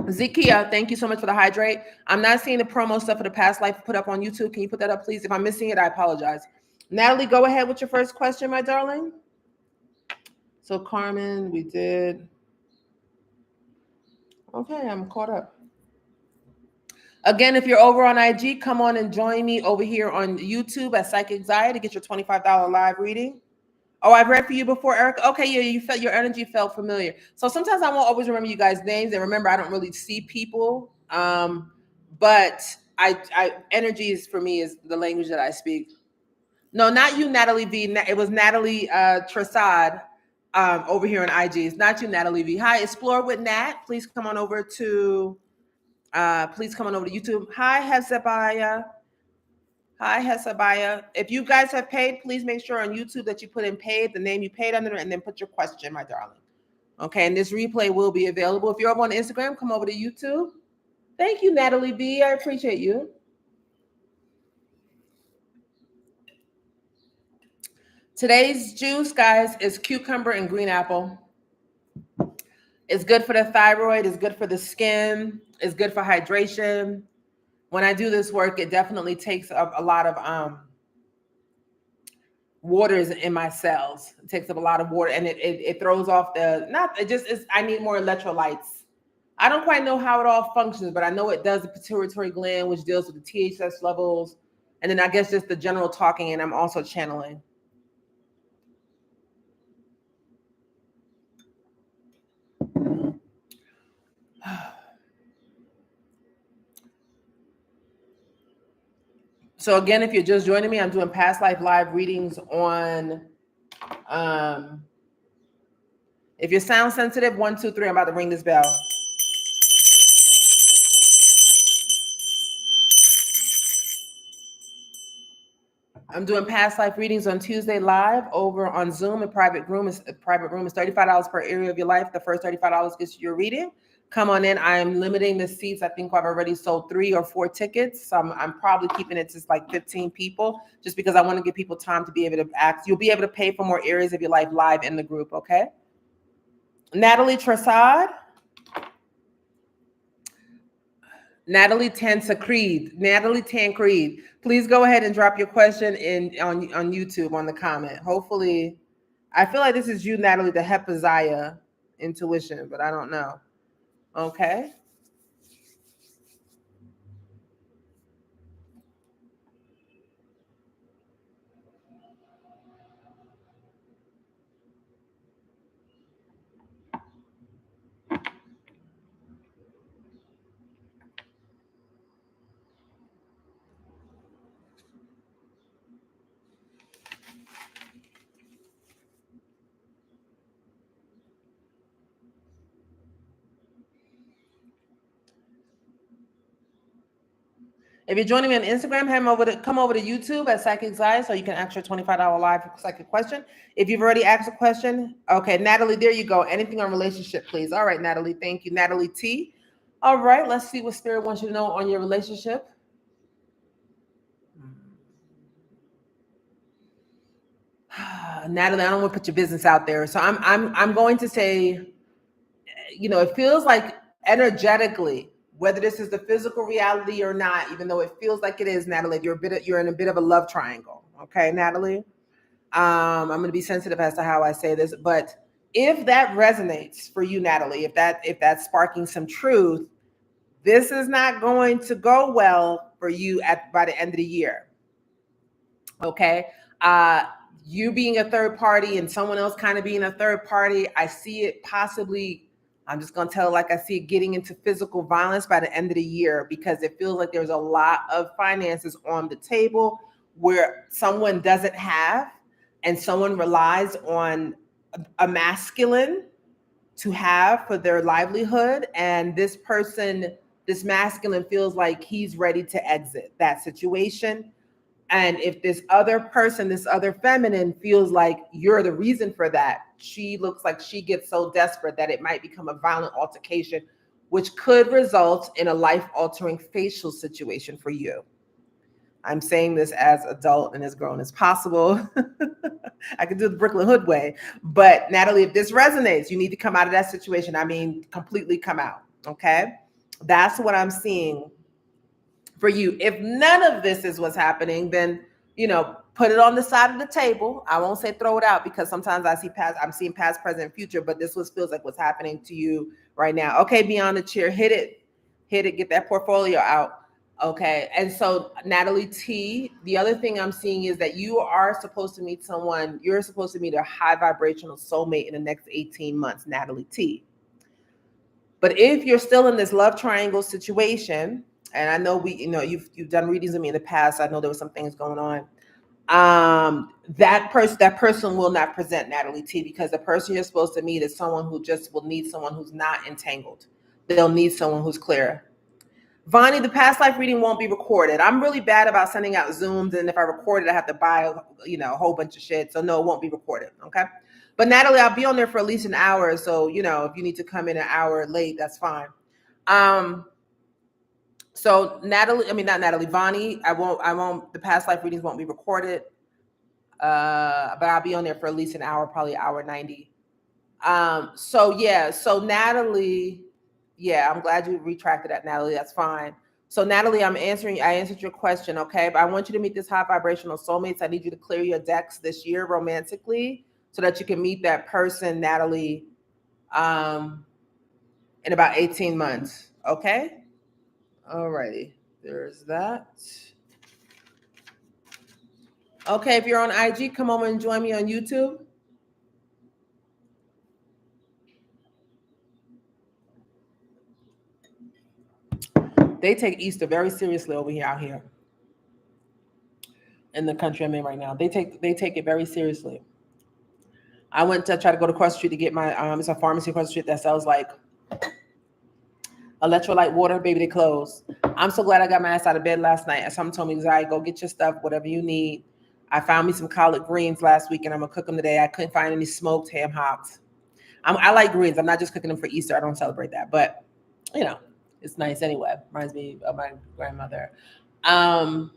[SPEAKER 1] Zakia, thank you so much for the hydrate. I'm not seeing the promo stuff for the past life put up on YouTube. Can you put that up, please? If I'm missing it, I apologize. Natalie, go ahead with your first question, my darling. So Carmen, we did. Okay, I'm caught up. Again, if you're over on IG, come on and join me over here on YouTube at Psychic Zaya to get your $25 live reading. Oh, I've read for you before, Erica. Okay, yeah, you felt your energy felt familiar. So sometimes I won't always remember you guys' names, and remember, I don't really see people. But I energy is for me is the language that I speak. No, not you, Natalie V. It was Natalie Tressad over here on IG. It's not you, Natalie V. Hi, Explore with Nat. Please come on over to YouTube. Hi, Hezekiah. Hi, Hesabaya. If you guys have paid, please make sure on YouTube that you put in paid, the name you paid under, and then put your question, my darling. Okay, and this replay will be available. If you're over on Instagram, come over to YouTube. Thank you, Natalie B. I appreciate you. Today's juice, guys, is cucumber and green apple. It's good for the thyroid. It's good for the skin. It's good for hydration. When I do this work, it definitely takes up a lot of waters in my cells. It takes up a lot of water, and it throws off I need more electrolytes. I don't quite know how it all functions, but I know it does the pituitary gland, which deals with the THS levels, and then I guess just the general talking, and I'm also channeling. So again, if you're just joining me, I'm doing past life live readings on if you're sound sensitive, 1, 2, 3, I'm about to ring this bell. I'm doing past life readings on Tuesday live over on Zoom. A private room is $35 per area of your life. The first $35 gets you your reading. Come on in. I am limiting the seats. I think I've already sold 3 or 4 tickets. So I'm probably keeping it to like 15 people, just because I want to give people time to be able to act. You'll be able to pay for more areas of your life live in the group. Okay. Natalie Tressad. Natalie Tancreed. Please go ahead and drop your question on YouTube on the comment. Hopefully, I feel like this is you, Natalie, the Hepaziah intuition, but I don't know. Okay. If you're joining me on Instagram, come over to YouTube at Psychic Zaya so you can ask your $25 live psychic question. If you've already asked a question, okay, Natalie, there you go. Anything on relationship, please. All right, Natalie, thank you. Natalie T. All right, let's see what Spirit wants you to know on your relationship. Natalie, I don't want to put your business out there. So I'm going to say, it feels like energetically, whether this is the physical reality or not, even though it feels like it is, Natalie, you're in a bit of a love triangle. Okay, Natalie? I'm going to be sensitive as to how I say this, but if that resonates for you, Natalie, if that's sparking some truth, this is not going to go well for you by the end of the year. Okay. You being a third party and someone else kind of being a third party, I see it possibly, I'm just going to tell like I see it getting into physical violence by the end of the year, because it feels like there's a lot of finances on the table where someone doesn't have, and someone relies on a masculine to have for their livelihood. And this masculine feels like he's ready to exit that situation. And if this other person, this other feminine feels like you're the reason for that, she looks like she gets so desperate that it might become a violent altercation, which could result in a life-altering facial situation for you. I'm saying this as adult and as grown as possible. I could do the Brooklyn Hood way. But Natalie, if this resonates, you need to come out of that situation. I mean, completely come out. Okay? That's what I'm seeing for you. If none of this is what's happening, then, put it on the side of the table. I won't say throw it out, because sometimes I'm seeing past, present, future, but this feels like what's happening to you right now. Okay, beyond the chair, hit it, get that portfolio out. Okay. And so Natalie T, the other thing I'm seeing is that you are supposed to meet someone, you're supposed to meet a high vibrational soulmate in the next 18 months, Natalie T. But if you're still in this love triangle situation, and I know you've done readings with me in the past, I know there were some things going on. That person will not present, Natalie T, because the person you're supposed to meet is someone who just will need someone who's not entangled. They'll need someone who's clear. Vonnie, the past life reading won't be recorded. I'm really bad about sending out Zooms, and if I record it, I have to buy a whole bunch of shit. So no, it won't be recorded. Okay. But Natalie, I'll be on there for at least an hour. So, if you need to come in an hour late, that's fine. So Vonnie, the past life readings won't be recorded. But I'll be on there for at least an hour, probably hour 90. So Natalie, I'm glad you retracted that, Natalie. That's fine. So Natalie, I answered your question, okay? But I want you to meet this high vibrational soulmates. I need you to clear your decks this year romantically so that you can meet that person, Natalie, in about 18 months, okay? All righty, there's that. Okay, if you're on IG, come over and join me on YouTube. They take Easter very seriously over here, out here in the country I'm in right now. They take it very seriously. I went to try to go to Cross Street to get my it's a pharmacy across the street that sells like electrolyte water. Baby, they closed. I'm so glad I got my ass out of bed last night. Someone told me, Zai, go get your stuff, whatever you need. I found me some collard greens last week, and I'm gonna cook them today. I couldn't find any smoked ham hocks. I like greens. I'm not just cooking them for Easter. I don't celebrate that, but it's nice anyway. Reminds me of my grandmother. But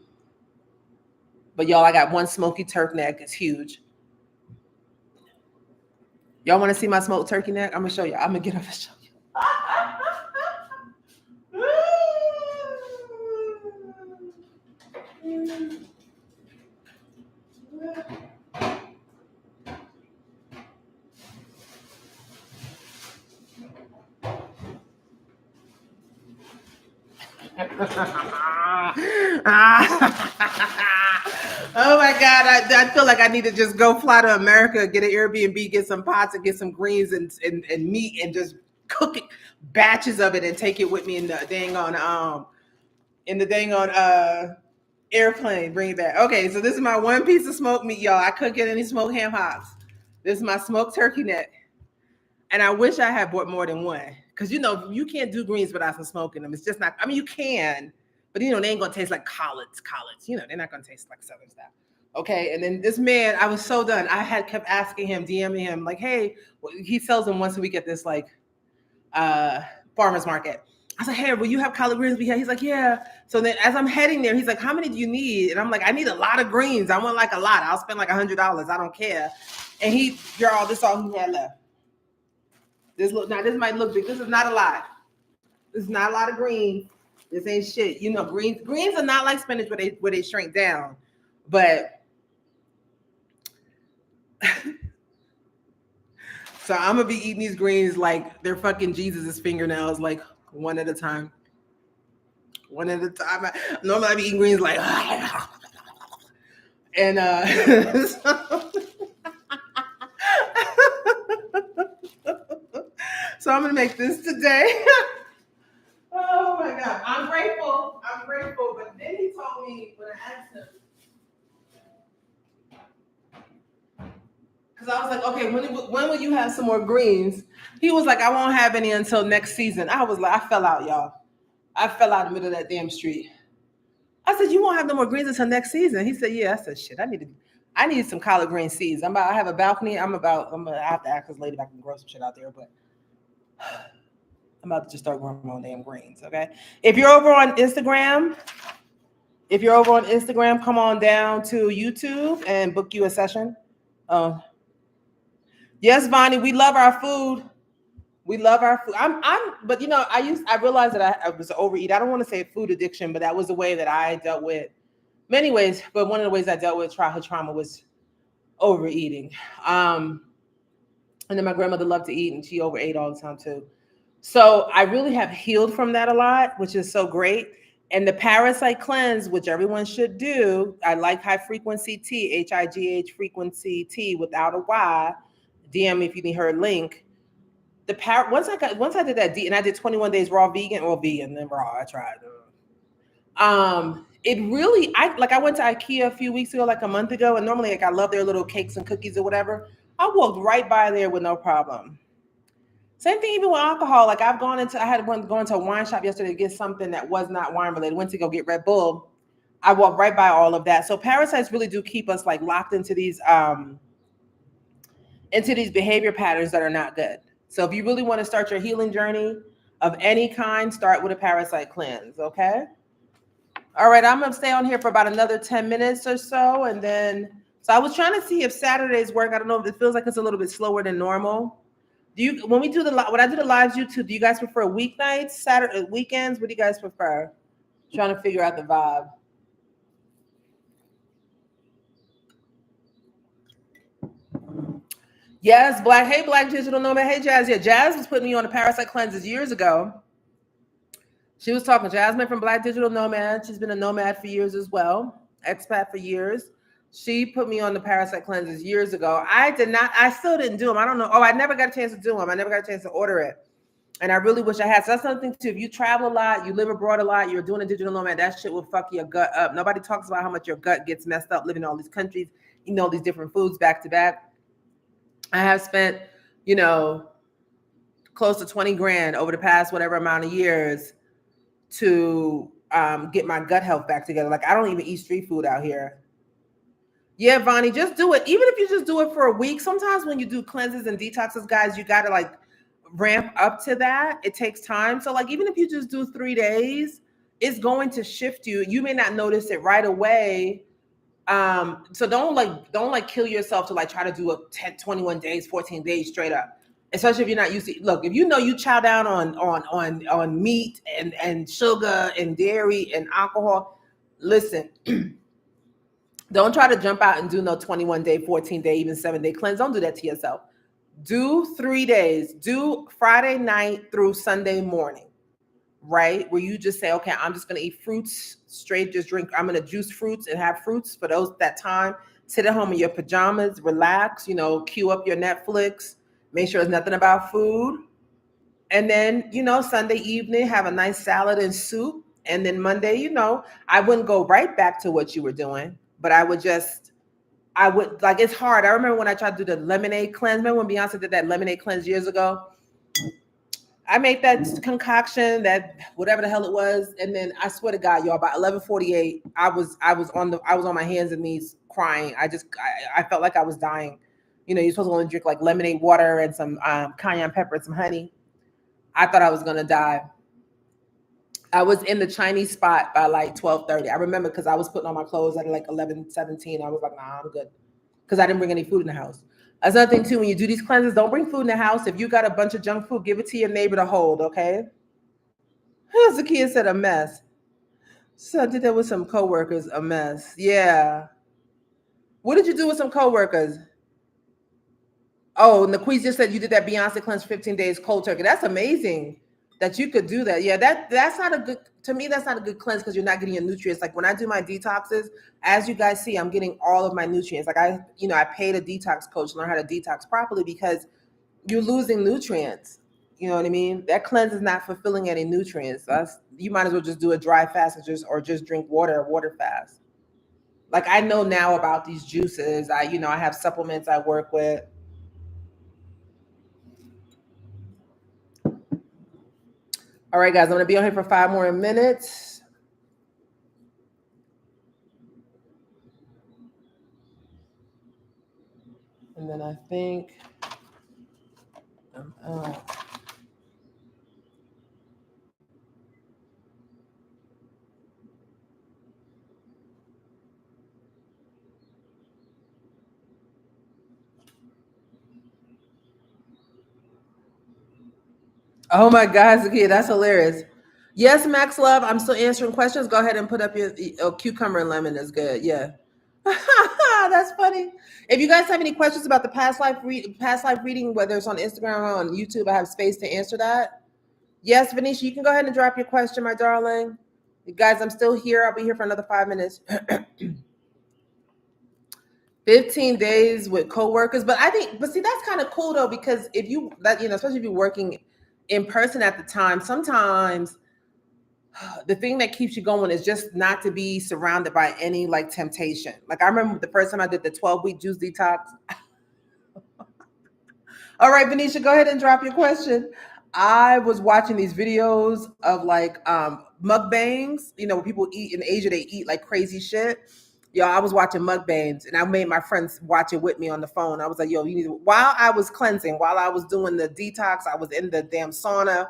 [SPEAKER 1] y'all, I got one smoky turkey neck. It's huge. Y'all want to see my smoked turkey neck? I'm gonna show you. I'm gonna get up and show you. Oh my God. I feel like I need to just go fly to America, get an Airbnb, get some pots and get some greens and meat and just cook it, batches of it, and take it with me in the dang on airplane, bring it back. Okay, so this is my one piece of smoked meat, y'all. I couldn't get any smoked ham hocks. This is my smoked turkey neck. And I wish I had bought more than one. Because, you can't do greens without some smoke in them. It's just not, you can, but, they ain't going to taste like collards. They're not going to taste like Southern style. Okay, and then this man, I was so done. I kept asking him, DMing him, like, hey, he sells them once a week at this, like, farmer's market. I was like, hey, will you have collard greens? He's like, yeah. So then as I'm heading there, he's like, how many do you need? And I'm like, I need a lot of greens. I want like a lot. I'll spend like $100. I don't care. And girl, this is all he had left. This might look big. This is not a lot. This is not a lot of greens. This ain't shit. Greens are not like spinach where they shrink down. But So I'm gonna be eating these greens like they're fucking Jesus's fingernails, like one at a time. One at a time. Normally I be eating greens like and so I'm gonna make this today. Oh my god. I'm grateful. I'm grateful. But then he told me when I asked him, because I was like, okay, when will you have some more greens? He was like, I won't have any until next season. I was like, I fell out, y'all. I fell out in the middle of that damn street. I said, you won't have no more greens until next season. He said, yeah. I said, shit, I need some collard green seeds. I have a balcony. I have to ask this lady if I can grow some shit out there, but I'm about to just start growing my own damn greens. Okay. If you're over on Instagram, come on down to YouTube and book you a session. Yes, Vonnie, we love our food. We love our food. But I realized that I was overeat. I don't want to say food addiction, but that was the way that I dealt with many ways. But one of the ways I dealt with childhood trauma was overeating. And then my grandmother loved to eat, and she overate all the time too. So I really have healed from that a lot, which is so great. And the parasite cleanse, which everyone should do, I like high frequency tea, HIGH frequency tea without a Y. DM me if you need her link. Once I did that, and I did 21 days raw vegan, then raw. I tried. It really, I went to IKEA a few weeks ago, like a month ago, and normally I love their little cakes and cookies or whatever. I walked right by there with no problem. Same thing even with alcohol. Like I had to go into a wine shop yesterday to get something that was not wine related. Went to go get Red Bull. I walked right by all of that. So parasites really do keep us like locked into these behavior patterns that are not good. So if you really want to start your healing journey of any kind, start with a parasite cleanse, okay? All right, I'm going to stay on here for about another 10 minutes or so. And then, so I was trying to see if Saturdays work. I don't know if it feels like it's a little bit slower than normal. When I do the lives YouTube, do you guys prefer weeknights, Saturday, weekends? What do you guys prefer? Trying to figure out the vibe. Yes, Hey, Black Digital Nomad. Hey, Jazz. Yeah, Jazz was putting me on the parasite cleanses years ago. She was talking, Jasmine from Black Digital Nomad. She's been a nomad for years as well, expat for years. She put me on the parasite cleanses years ago. I still didn't do them. I don't know. I never got a chance to do them. I never got a chance to order it. And I really wish I had. So that's something too. If you travel a lot, you live abroad a lot, you're doing a digital nomad, that shit will fuck your gut up. Nobody talks about how much your gut gets messed up living in all these countries, eating all these different foods back to back. I have spent, close to 20 grand over the past whatever amount of years to get my gut health back together. Like I don't even eat street food out here. Yeah, Vonnie, just do it. Even if you just do it for a week, sometimes when you do cleanses and detoxes, guys, you got to like ramp up to that. It takes time. So like, even if you just do 3 days, it's going to shift you. You may not notice it right away. So don't kill yourself to like try to do a 21 days, 14 days straight up. Especially if you're not used to, look, if you know you chow down on meat and sugar and dairy and alcohol, listen, don't try to jump out and do no 21 day, 14 day, even 7 day cleanse. Don't do that to yourself. Do 3 days. Do Friday night through Sunday morning, right? Where you just say, okay, I'm just going to eat fruits straight, just drink. I'm going to juice fruits and have fruits for that time. Sit at home in your pajamas, relax, queue up your Netflix. Make sure there's nothing about food. And then, Sunday evening, have a nice salad and soup. And then Monday, I wouldn't go right back to what you were doing, but it's hard. I remember when I tried to do the lemonade cleanse. Remember when Beyonce did that lemonade cleanse years ago? I made that concoction, that whatever the hell it was. And then I swear to God, y'all, by 11:48, I was on my hands and knees crying. I felt like I was dying. You're supposed to only drink like lemonade water and some cayenne pepper and some honey. I thought I was going to die. I was in the Chinese spot by like 12:30. I remember because I was putting on my clothes at like 11:17. I was like, nah, I'm good. Because I didn't bring any food in the house. That's another thing too, when you do these cleanses, don't bring food in the house. If you got a bunch of junk food, give it to your neighbor to hold, okay? Zakia said a mess. So I did that with some coworkers, a mess. Yeah. What did you do with some coworkers? Oh, Naquise just said you did that Beyonce cleanse 15 days cold turkey. That's amazing that you could do that. Yeah, that's not a good, to me, that's not a good cleanse because you're not getting your nutrients. Like when I do my detoxes, as you guys see, I'm getting all of my nutrients. Like I paid a detox coach to learn how to detox properly because you're losing nutrients. You know what I mean? That cleanse is not fulfilling any nutrients. You might as well just do a dry fast or just drink water, water fast. Like I know now about these juices. I have supplements I work with. All right, guys, I'm going to be on here for 5 more minutes. And then I think I'm out. Oh my God, Zakia, that's hilarious. Yes, Max Love, I'm still answering questions. Go ahead and put up your cucumber and lemon is good. Yeah. That's funny. If you guys have any questions about the past life reading, whether it's on Instagram or on YouTube, I have space to answer that. Yes, Venetia, you can go ahead and drop your question, my darling. You guys, I'm still here. I'll be here for another 5 minutes. 15 days with coworkers, but see, that's kind of cool though, because especially if you're working in person at the time, sometimes the thing that keeps you going is just not to be surrounded by any like temptation. Like I remember the first time I did the 12-week juice detox. All right, Venetia, go ahead and drop your question. I was watching these videos of like mukbangs, where people eat in Asia, they eat like crazy shit. Yo, I was watching mukbangs and I made my friends watch it with me on the phone. I was like, yo, while I was cleansing, while I was doing the detox, I was in the damn sauna,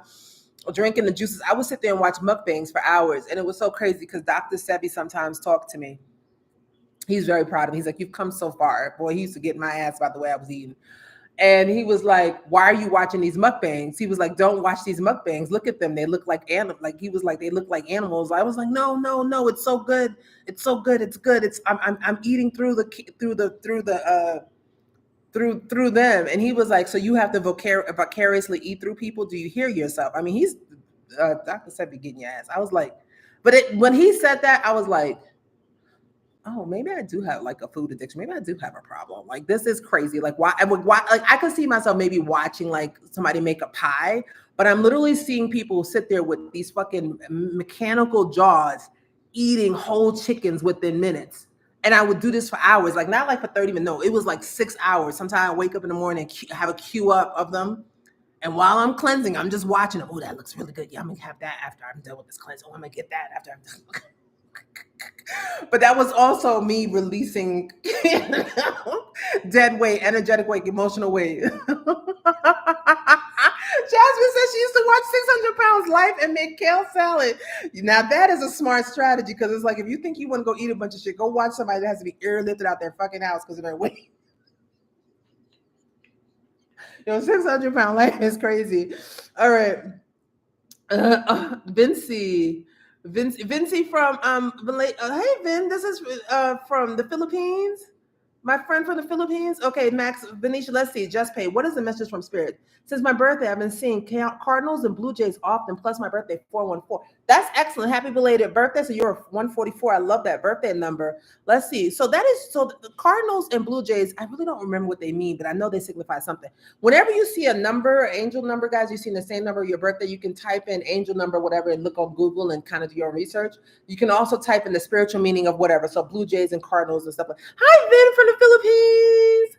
[SPEAKER 1] drinking the juices. I would sit there and watch mukbangs for hours. And it was so crazy because Dr. Sebi sometimes talked to me. He's very proud of me. He's like, you've come so far. Boy, he used to get my ass about the way I was eating. And he was like, why are you watching these mukbangs? He was like, don't watch these mukbangs. Look at them. They look like animals. Like he was like, they look like animals. I was like, no. It's so good. It's so good. It's good. I'm eating through them. And he was like, so you have to vicariously eat through people. Do you hear yourself? I mean, he's Dr. Sebi getting your ass. I was like, but when he said that, I was like, oh, maybe I do have like a food addiction. Maybe I do have a problem. Like this is crazy. Like why? Like I could see myself maybe watching like somebody make a pie, but I'm literally seeing people sit there with these fucking mechanical jaws, eating whole chickens within minutes. And I would do this for hours, like not like for 30 minutes. No, it was like 6 hours. Sometimes I wake up in the morning and have a queue up of them. And while I'm cleansing, I'm just watching them. Oh, that looks really good. Yeah, I'm gonna have that after I'm done with this cleanse. Oh, I'm gonna get that after I'm done. But that was also me releasing dead weight, energetic weight, emotional weight. Jasmine says she used to watch 600 Pounds Life and make kale salad. Now that is a smart strategy because it's like if you think you want to go eat a bunch of shit, go watch somebody that has to be airlifted out their fucking house because of their weight. 600 Pound Life is crazy. All right. Vinci from hey Vin, this is from the Philippines. My friend from the Philippines. Okay, Max, Venetia, let's see. Just pay. What is the message from Spirit? Since my birthday, I've been seeing Cardinals and Blue Jays often, plus my birthday, 414. That's excellent. Happy belated birthday. So you're 144. I love that birthday number. Let's see. So the Cardinals and Blue Jays, I really don't remember what they mean, but I know they signify something. Whenever you see a number, angel number, guys, you see the same number of your birthday, you can type in angel number, whatever, and look on Google and kind of do your research. You can also type in the spiritual meaning of whatever. So Blue Jays and Cardinals and stuff. Hi, Vin from the Philippines.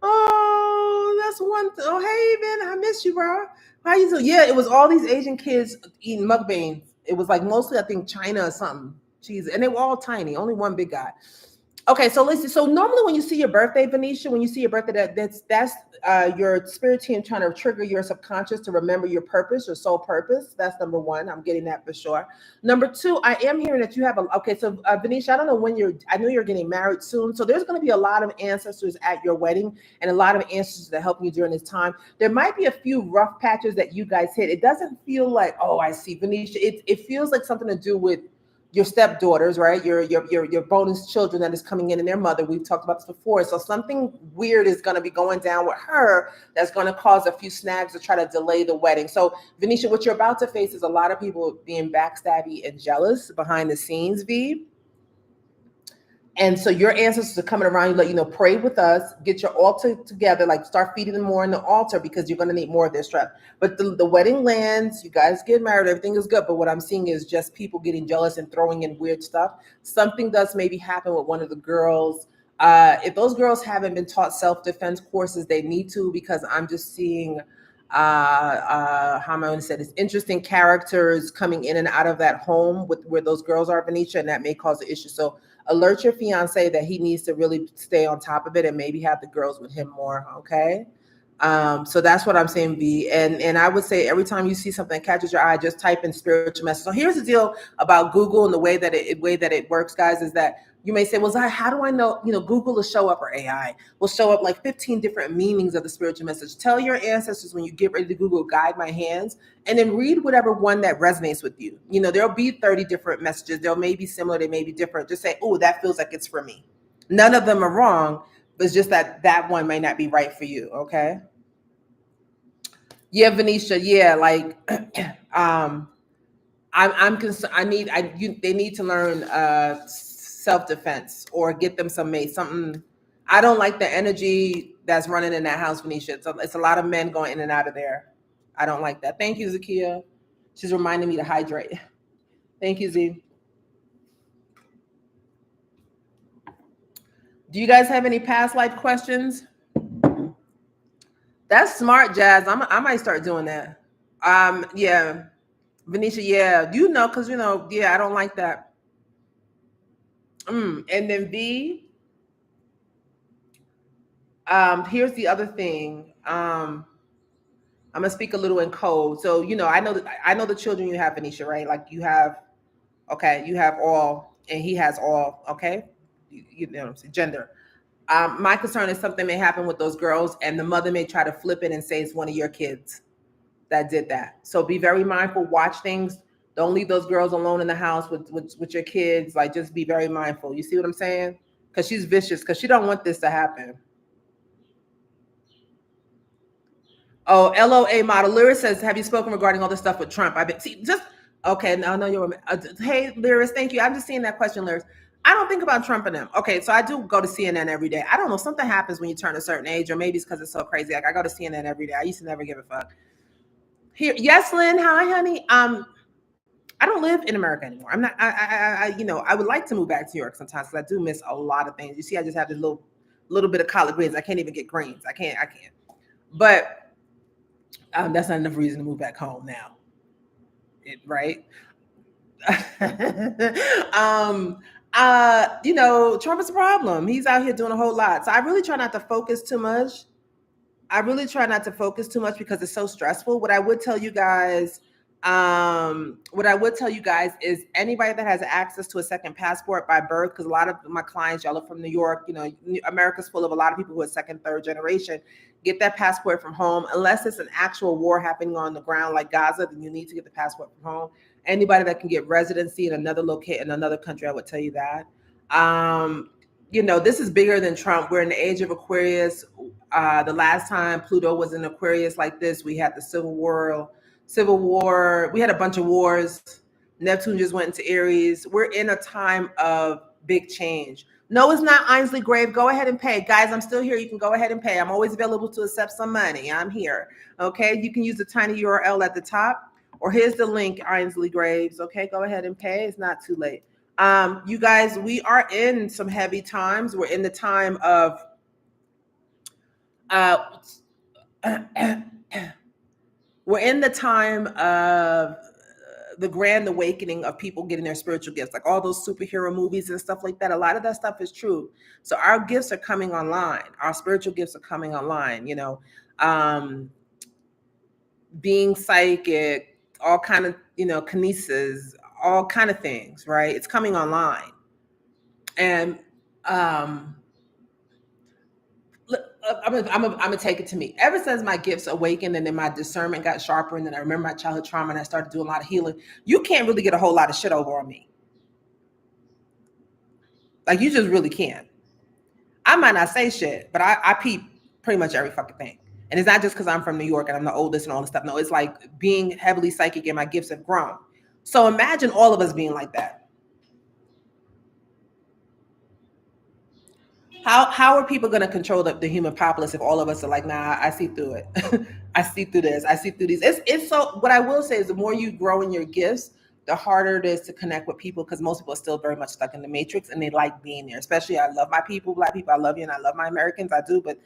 [SPEAKER 1] Oh, that's one. Oh, hey, Vin, I miss you, bro. How you doing? Yeah, it was all these Asian kids eating mukbangs. It was like mostly, I think, China or something. Jeez, and they were all tiny. Only one big guy. Okay, so listen. So normally when you see your birthday, Venetia, when you see your birthday, that's your spirit team trying to trigger your subconscious to remember your purpose, your soul purpose. That's number one. I'm getting that for sure. Number two, I am hearing that you have so Venetia, I don't know when I know you're getting married soon. So there's going to be a lot of ancestors at your wedding and a lot of ancestors that help you during this time. There might be a few rough patches that you guys hit. It doesn't feel like, oh, I see, Venetia. It feels like something to do with your stepdaughters, right? Your bonus children that is coming in and their mother. We've talked about this before. So something weird is going to be going down with her that's going to cause a few snags to try to delay the wedding. So Venetia, what you're about to face is a lot of people being backstabby and jealous behind the scenes, V. And so your ancestors are coming around, you let you know, pray with us, get your altar together, like start feeding them more in the altar because you're going to need more of their strength. But the wedding lands, you guys get married, everything is good. But what I'm seeing is just people getting jealous and throwing in weird stuff. Something does maybe happen with one of the girls. If those girls haven't been taught self-defense courses, they need to, because I'm just seeing, how am I going to say this? Interesting characters coming in and out of that home with where those girls are, Venetia, and that may cause an issue. So alert your fiance that he needs to really stay on top of it and maybe have the girls with him more. Okay. So that's what I'm saying, V. And I would say every time you see something that catches your eye, just type in spiritual message. So here's the deal about Google and the way that it works, guys, is that you may say, well, Zai, how do I know, Google will show up, or AI will show up like 15 different meanings of the spiritual message. Tell your ancestors when you get ready to Google, guide my hands, and then read whatever one that resonates with you. There'll be 30 different messages. They may be similar, they may be different. Just say, oh, that feels like it's for me. None of them are wrong, but it's just that one may not be right for you. Okay. Yeah, Venetia. Yeah. Like, I'm concerned. They need to learn, self-defense, or get them something. I don't like the energy that's running in that house, Venetia. It's a lot of men going in and out of there. I don't like that. Thank you, Zakia. She's reminding me to hydrate. Thank you, Z. Do you guys have any past life questions? That's smart, Jazz. I might start doing that. Yeah. Venetia, yeah. Because, yeah, I don't like that. And then V, here's the other thing. I'm gonna speak a little in code. So I know the children you have, Venetia, right? Like you have all, and he has all. Okay, you know what I'm saying? Gender. My concern is something may happen with those girls, and the mother may try to flip it and say it's one of your kids that did that. So be very mindful. Watch things. Don't leave those girls alone in the house with your kids. Like, just be very mindful. You see what I'm saying? Because she's vicious. Because she don't want this to happen. Oh, LOA model. Lyris says, have you spoken regarding all this stuff with Trump? Okay. Now I know you're. Hey, Lyris, thank you. I'm just seeing that question, Lyris. I don't think about Trump and them. Okay, so I do go to CNN every day. I don't know. Something happens when you turn a certain age, or maybe it's because it's so crazy. Like, I go to CNN every day. I used to never give a fuck. Here, yes, Lynn. Hi, honey. I don't live in America anymore. I'm not. I would like to move back to New York sometimes because I do miss a lot of things. You see, I just have this little bit of collard greens. I can't even get greens. I can't. But that's not enough reason to move back home now. Right? Trump is a problem. He's out here doing a whole lot. So I really try not to focus too much. Because it's so stressful. What I would tell you guys is anybody that has access to a second passport by birth, because a lot of my clients, y'all are from New York, America's full of a lot of people who are second, third generation. Get that passport from home. Unless it's an actual war happening on the ground like Gaza, then you need to get the passport from home. Anybody that can get residency in another country, I would tell you that. This is bigger than Trump. We're in the age of Aquarius. The last time Pluto was in Aquarius like this, we had the Civil War. We had a bunch of wars. Neptune just went into Aries. We're in a time of big change. No, it's not Ainsley Grave. Go ahead and pay. Guys, I'm still here. You can go ahead and pay. I'm always available to accept some money. I'm here. Okay. You can use the tiny URL at the top, or here's the link, Ainsley Graves. Okay. Go ahead and pay. It's not too late. You guys, we are in some heavy times. We're in the time of the grand awakening of people getting their spiritual gifts, like all those superhero movies and stuff like that. A lot of that stuff is true. So our gifts are coming online. Our spiritual gifts are coming online, being psychic, all kind of, kinesis, all kind of things, right? It's coming online. And I'm gonna take it to me. Ever since my gifts awakened and then my discernment got sharper, and then I remember my childhood trauma and I started doing a lot of healing, you can't really get a whole lot of shit over on me. Like, you just really can't. I might not say shit, but I peep pretty much every fucking thing. And it's not just because I'm from New York and I'm the oldest and all this stuff. No, it's like being heavily psychic and my gifts have grown. So imagine all of us being like that. How are people going to control the human populace if all of us are like, nah, I see through it. I see through this. I see through these. It's so, what I will say is the more you grow in your gifts, the harder it is to connect with people, because most people are still very much stuck in the matrix and they like being there. Especially, I love my people, Black people. I love you and I love my Americans. I do, but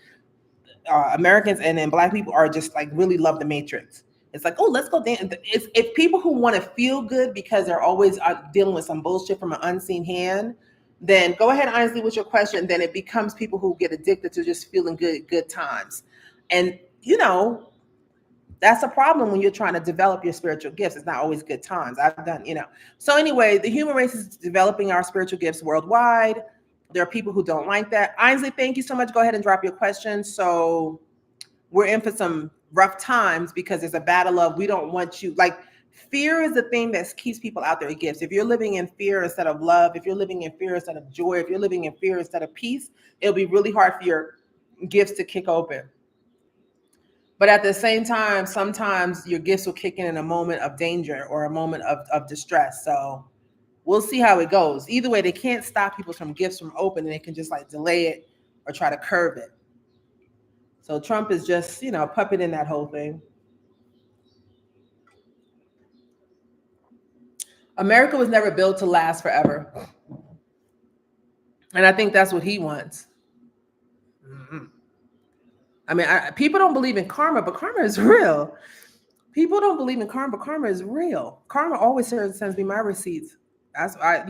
[SPEAKER 1] Americans and then Black people are just like really love the matrix. It's like, oh, let's go dance. It's people who want to feel good because they're always dealing with some bullshit from an unseen hand. Then go ahead, honestly, with your question. Then it becomes people who get addicted to just feeling good times. And, that's a problem when you're trying to develop your spiritual gifts. It's not always good times. I've done. So anyway, the human race is developing our spiritual gifts worldwide. There are people who don't like that. Ainsley, thank you so much. Go ahead and drop your question. So we're in for some rough times because there's a battle of, we don't want you, like, fear is the thing that keeps people out their gifts. If you're living in fear instead of love, if you're living in fear instead of joy, if you're living in fear instead of peace, it'll be really hard for your gifts to kick open. But at the same time, sometimes your gifts will kick in a moment of danger or a moment of distress. So we'll see how it goes. Either way, they can't stop people from gifts from opening. They can just like delay it or try to curb it. So Trump is just, puppet in that whole thing. America was never built to last forever. And I think that's what he wants. Mm-hmm. I mean, people don't believe in karma, but karma is real. People don't believe in karma, but karma is real. Karma always sends me my receipts. That's I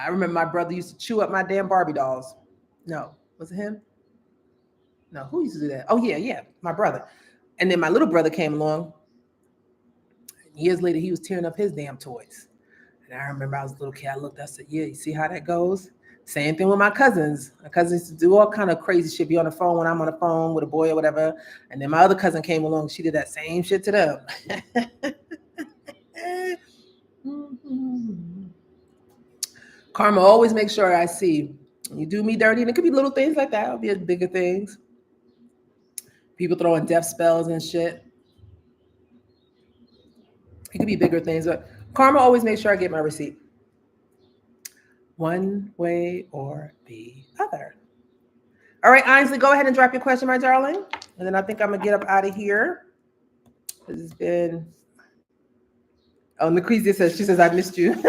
[SPEAKER 1] remember my brother used to chew up my damn Barbie dolls. No, was it him? No, who used to do that? Oh yeah, my brother. And then my little brother came along. Years later, he was tearing up his damn toys. And I remember I was a little kid. I looked, I said, yeah, you see how that goes? Same thing with my cousins. My cousins used to do all kind of crazy shit, be on the phone when I'm on the phone with a boy or whatever. And then my other cousin came along. She did that same shit to them. Karma always makes sure I see. You do me dirty, and it could be little things like that. It'll be bigger things. People throwing death spells and shit. It could be bigger things, but karma always makes sure I get my receipt. One way or the other. All right, Ainsley, go ahead and drop your question, my darling. And then I think I'm going to get up out of here. It's been... Oh, Lucrezia says, she says, I missed you.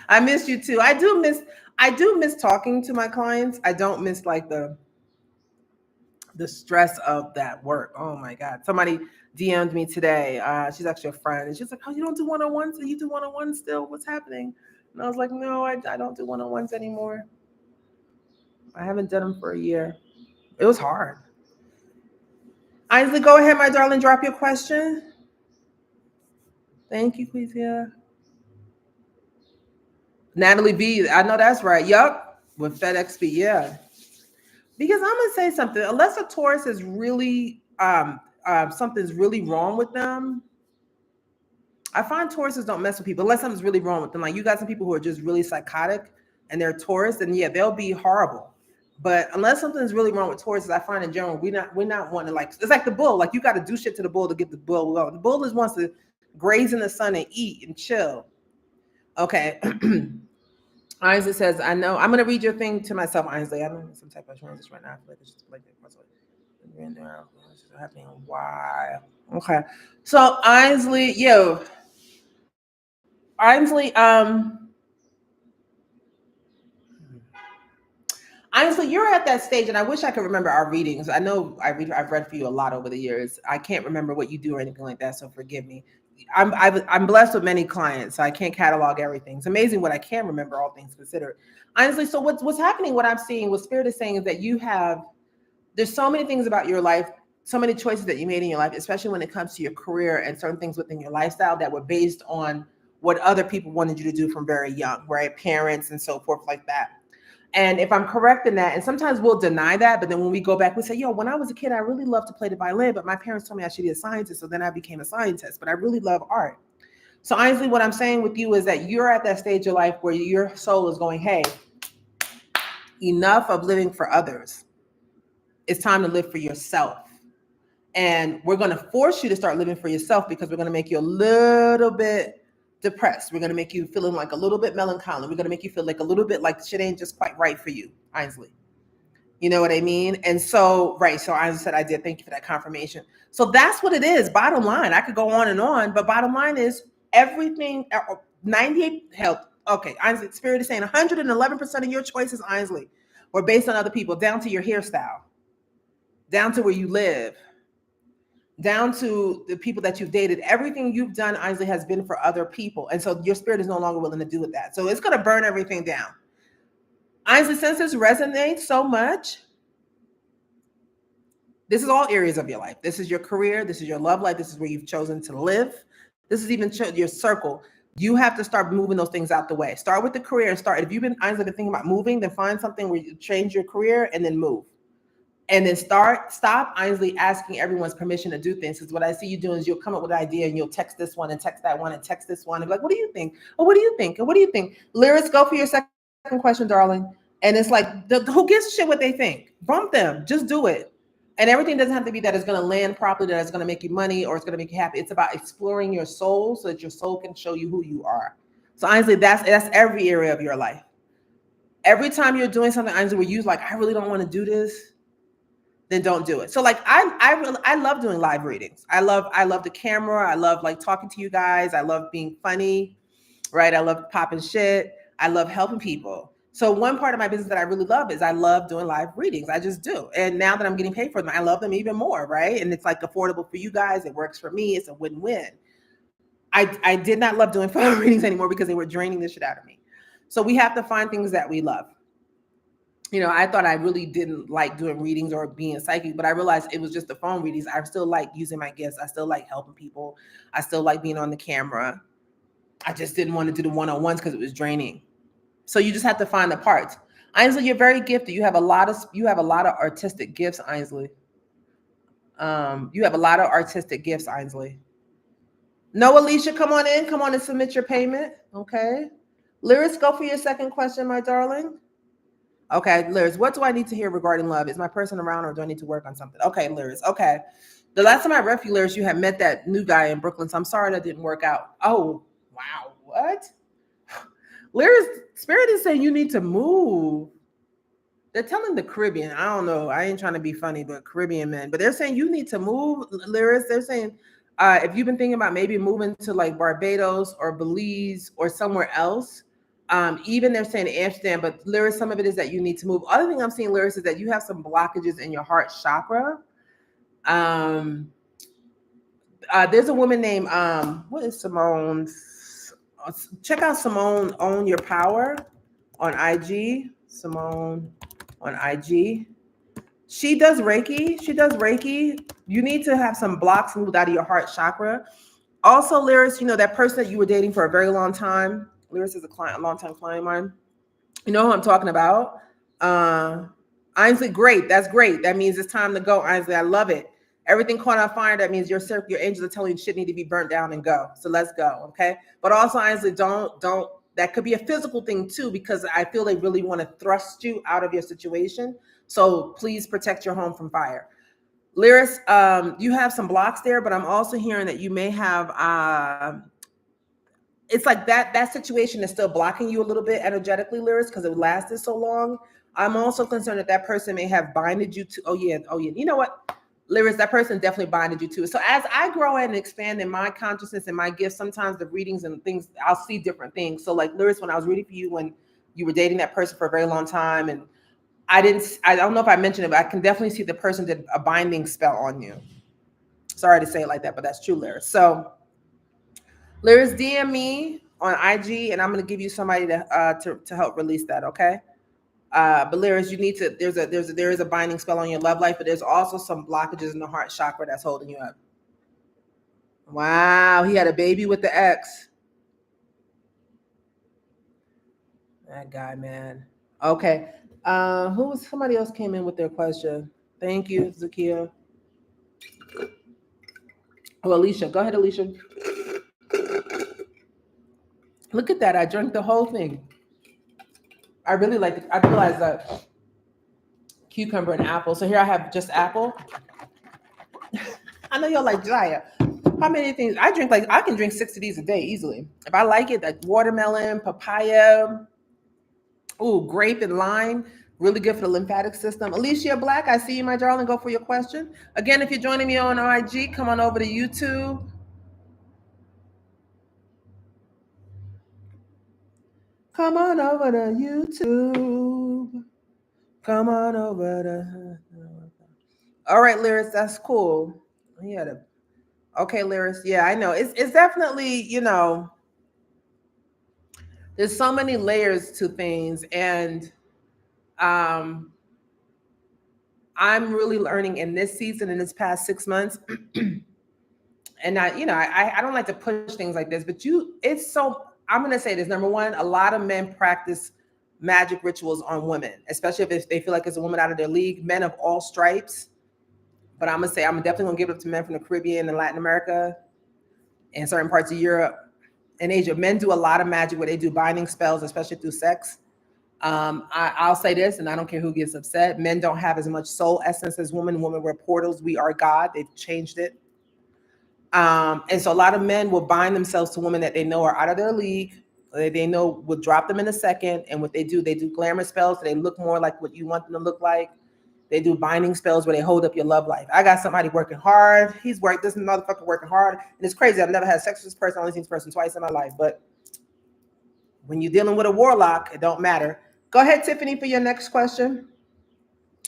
[SPEAKER 1] I missed you too. I do miss talking to my clients. I don't miss like the stress of that work. Oh my God. Somebody DM'd me today. She's actually a friend. And she's like, oh, you don't do one-on-ones? So you do one-on-ones still? What's happening? And I was like, no, I don't do one-on-ones anymore. I haven't done them for a year. It was hard. Ainsley, go ahead, my darling. Drop your question. Thank you, Quizia. Natalie B, I know that's right. Yup, with FedEx B, yeah. Because I'm gonna say something. Unless a Taurus is really something's really wrong with them, I find Tauruses don't mess with people unless something's really wrong with them. Like, you got some people who are just really psychotic and they're Taurus, and yeah, they'll be horrible. But unless something's really wrong with Tauruses, I find in general we're not wanting to, like, it's like the bull. Like, you got to do shit to the bull to get the bull going. The bull just wants to graze in the sun and eat and chill. Okay. Ainsley says, I know. I'm gonna read your thing to myself, Ainsley. I'm in some type of transition right now. I feel like it's just like this is happening. Why? Okay. So Ainsley, Honestly, you're at that stage, and I wish I could remember our readings. I know I've read for you a lot over the years. I can't remember what you do or anything like that, so forgive me. I'm blessed with many clients, so I can't catalog everything. It's amazing what I can remember, all things considered. Honestly, so what's happening, what I'm seeing, what Spirit is saying is that there's so many things about your life, so many choices that you made in your life, especially when it comes to your career and certain things within your lifestyle that were based on what other people wanted you to do from very young, right? Parents and so forth like that. And if I'm correct in that, and sometimes we'll deny that, but then when we go back, we say, yo, when I was a kid, I really loved to play the violin, but my parents told me I should be a scientist. So then I became a scientist, but I really love art. So honestly, what I'm saying with you is that you're at that stage of life where your soul is going, hey, enough of living for others. It's time to live for yourself. And we're going to force you to start living for yourself because we're going to make you a little bit depressed. We're going to make you feeling like a little bit melancholy. We're going to make you feel like a little bit like shit ain't just quite right for you, Ainsley. You know what I mean? And so, right. So I said I did. Thank you for that confirmation. So that's what it is. Bottom line, I could go on, but bottom line is everything, 98 health. Okay. Ainsley, Spirit is saying 111% of your choices, Ainsley, were based on other people, down to your hairstyle, down to where you live, down to the people that you've dated. Everything you've done, Ainsley, has been for other people. And so your spirit is no longer willing to do with that. So it's going to burn everything down. Ainsley, since this resonates so much, this is all areas of your life. This is your career. This is your love life. This is where you've chosen to live. This is even your circle. You have to start moving those things out the way. Start with the career and start. If you've been, Ainsley, been thinking about moving, then find something where you change your career and then move. And then stop Ainsley asking everyone's permission to do things. Because what I see you doing is you'll come up with an idea and you'll text this one and text that one and text this one. And be like, what do you think? Oh, what do you think? And what do you think? Lyrics, go for your second question, darling. And it's like, who gives a shit what they think? Bump them. Just do it. And everything doesn't have to be that it's going to land properly, that it's going to make you money or it's going to make you happy. It's about exploring your soul so that your soul can show you who you are. So Ainsley, that's every area of your life. Every time you're doing something, Ainsley, where you're like, I really don't want to do this, then don't do it. So like I love doing live readings. I love the camera. I love like talking to you guys. I love being funny, right? I love popping shit. I love helping people. So one part of my business that I really love is I love doing live readings. I just do. And now that I'm getting paid for them, I love them even more, right? And it's like affordable for you guys. It works for me. It's a win-win. I did not love doing phone readings anymore because they were draining the shit out of me. So we have to find things that we love. You know, I thought I really didn't like doing readings or being psychic, but I realized it was just the phone readings. I still like using my gifts. I still like helping people. I still like being on the camera. I just didn't want to do the one-on-ones because it was draining. So you just have to find the parts. Ainsley, you're very gifted. You have a lot of artistic gifts, Ainsley. You have a lot of artistic gifts, Ainsley. No, Alicia, come on in. Come on and submit your payment. Okay. Lyris, go for your second question, my darling. Okay, Lyris, what do I need to hear regarding love? Is my person around or do I need to work on something? Okay, Lyris, okay. The last time I read for you, Lyris, you had met that new guy in Brooklyn, so I'm sorry that didn't work out. Oh, wow, what? Lyris, Spirit is saying you need to move. They're telling the Caribbean, I don't know, I ain't trying to be funny, but Caribbean men, but they're saying you need to move, Lyris. They're saying if you've been thinking about maybe moving to like Barbados or Belize or somewhere else, even they're saying Amsterdam, but Lyris, some of it is that you need to move. Other thing I'm seeing, Lyris, is that you have some blockages in your heart chakra. There's a woman named, what is Simone's? Check out Simone Own Your Power on IG. Simone on IG. She does Reiki. You need to have some blocks moved out of your heart chakra. Also, Lyris, you know, that person that you were dating for a very long time. Lyris is a long-time client of mine. You know who I'm talking about. Ainsley, great. That's great. That means it's time to go, Ainsley. I love it. Everything caught on fire. That means your angels are telling you shit need to be burnt down and go. So let's go, okay? But also, Ainsley, don't. That could be a physical thing too, because I feel they really want to thrust you out of your situation. So please protect your home from fire. Lyris, you have some blocks there, but I'm also hearing that you may have. It's like that situation is still blocking you a little bit energetically, Lyris, because it lasted so long. I'm also concerned that person may have binded you to. Oh yeah. You know what, Lyris, that person definitely binded you to it. So as I grow and expand in my consciousness and my gifts, sometimes the readings and things, I'll see different things. So like Lyris, when I was reading for you when you were dating that person for a very long time, and I don't know if I mentioned it, but I can definitely see the person did a binding spell on you. Sorry to say it like that, but that's true, Lyris. So Lyris, DM me on IG, and I'm going to give you somebody to help release that, okay? But Lyris, you need to. There is a binding spell on your love life, but there's also some blockages in the heart chakra that's holding you up. Wow, he had a baby with the ex. That guy, man. Okay. Somebody else came in with their question. Thank you, Zakia. Oh, Alicia. Go ahead, Alicia. Look at that. I drank the whole thing. I really like it. I realized that cucumber and apple. So here I have just apple. I know y'all like Jaya. How many things? I can drink 6 of these a day easily. If I like it, like watermelon, papaya, ooh, grape and lime. Really good for the lymphatic system. Alicia Black, I see you, my darling. Go for your question. Again, if you're joining me on IG, come on over to YouTube. Come on over to YouTube. Come on over to. All right, Lyris, that's cool. Yeah. Okay, Lyris. Yeah, I know. It's definitely, there's so many layers to things, and um, I'm really learning in this season, in this past 6 months. And I don't like to push things like this, but it's so, I'm going to say this. Number one, a lot of men practice magic rituals on women, especially if they feel like it's a woman out of their league, men of all stripes. But I'm going to say, I'm definitely going to give it up to men from the Caribbean and Latin America and certain parts of Europe and Asia. Men do a lot of magic where they do binding spells, especially through sex. I'll say this, and I don't care who gets upset. Men don't have as much soul essence as women. Women were portals. We are God. They've changed it. And so a lot of men will bind themselves to women that they know are out of their league. They know will drop them in a second. And what they do glamour spells. So they look more like what you want them to look like. They do binding spells where they hold up your love life. I got somebody working hard. This motherfucker working hard. And it's crazy. I've never had sex with this person. I've only seen this person twice in my life. But when you're dealing with a warlock, it don't matter. Go ahead, Tiffany, for your next question.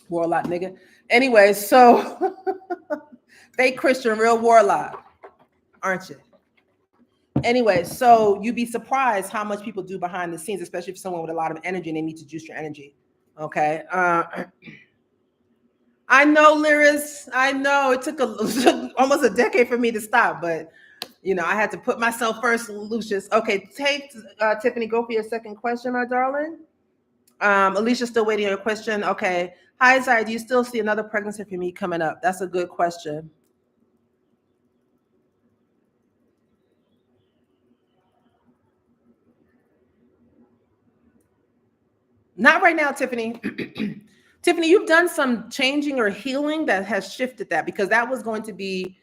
[SPEAKER 1] Warlock nigga. Anyway, so fake Christian, real warlock, aren't you? Anyway, so you'd be surprised how much people do behind the scenes, especially for someone with a lot of energy and they need to juice your energy. Okay. I know, Lyris. I know it took almost a decade for me to stop, but I had to put myself first, Lucius. Okay, Tiffany, go for your second question, my darling. Alicia's still waiting on your question. Okay. Hi, Zai. Do you still see another pregnancy for me coming up? That's a good question. Not right now, Tiffany. Tiffany, you've done some changing or healing that has shifted that, because that was going to be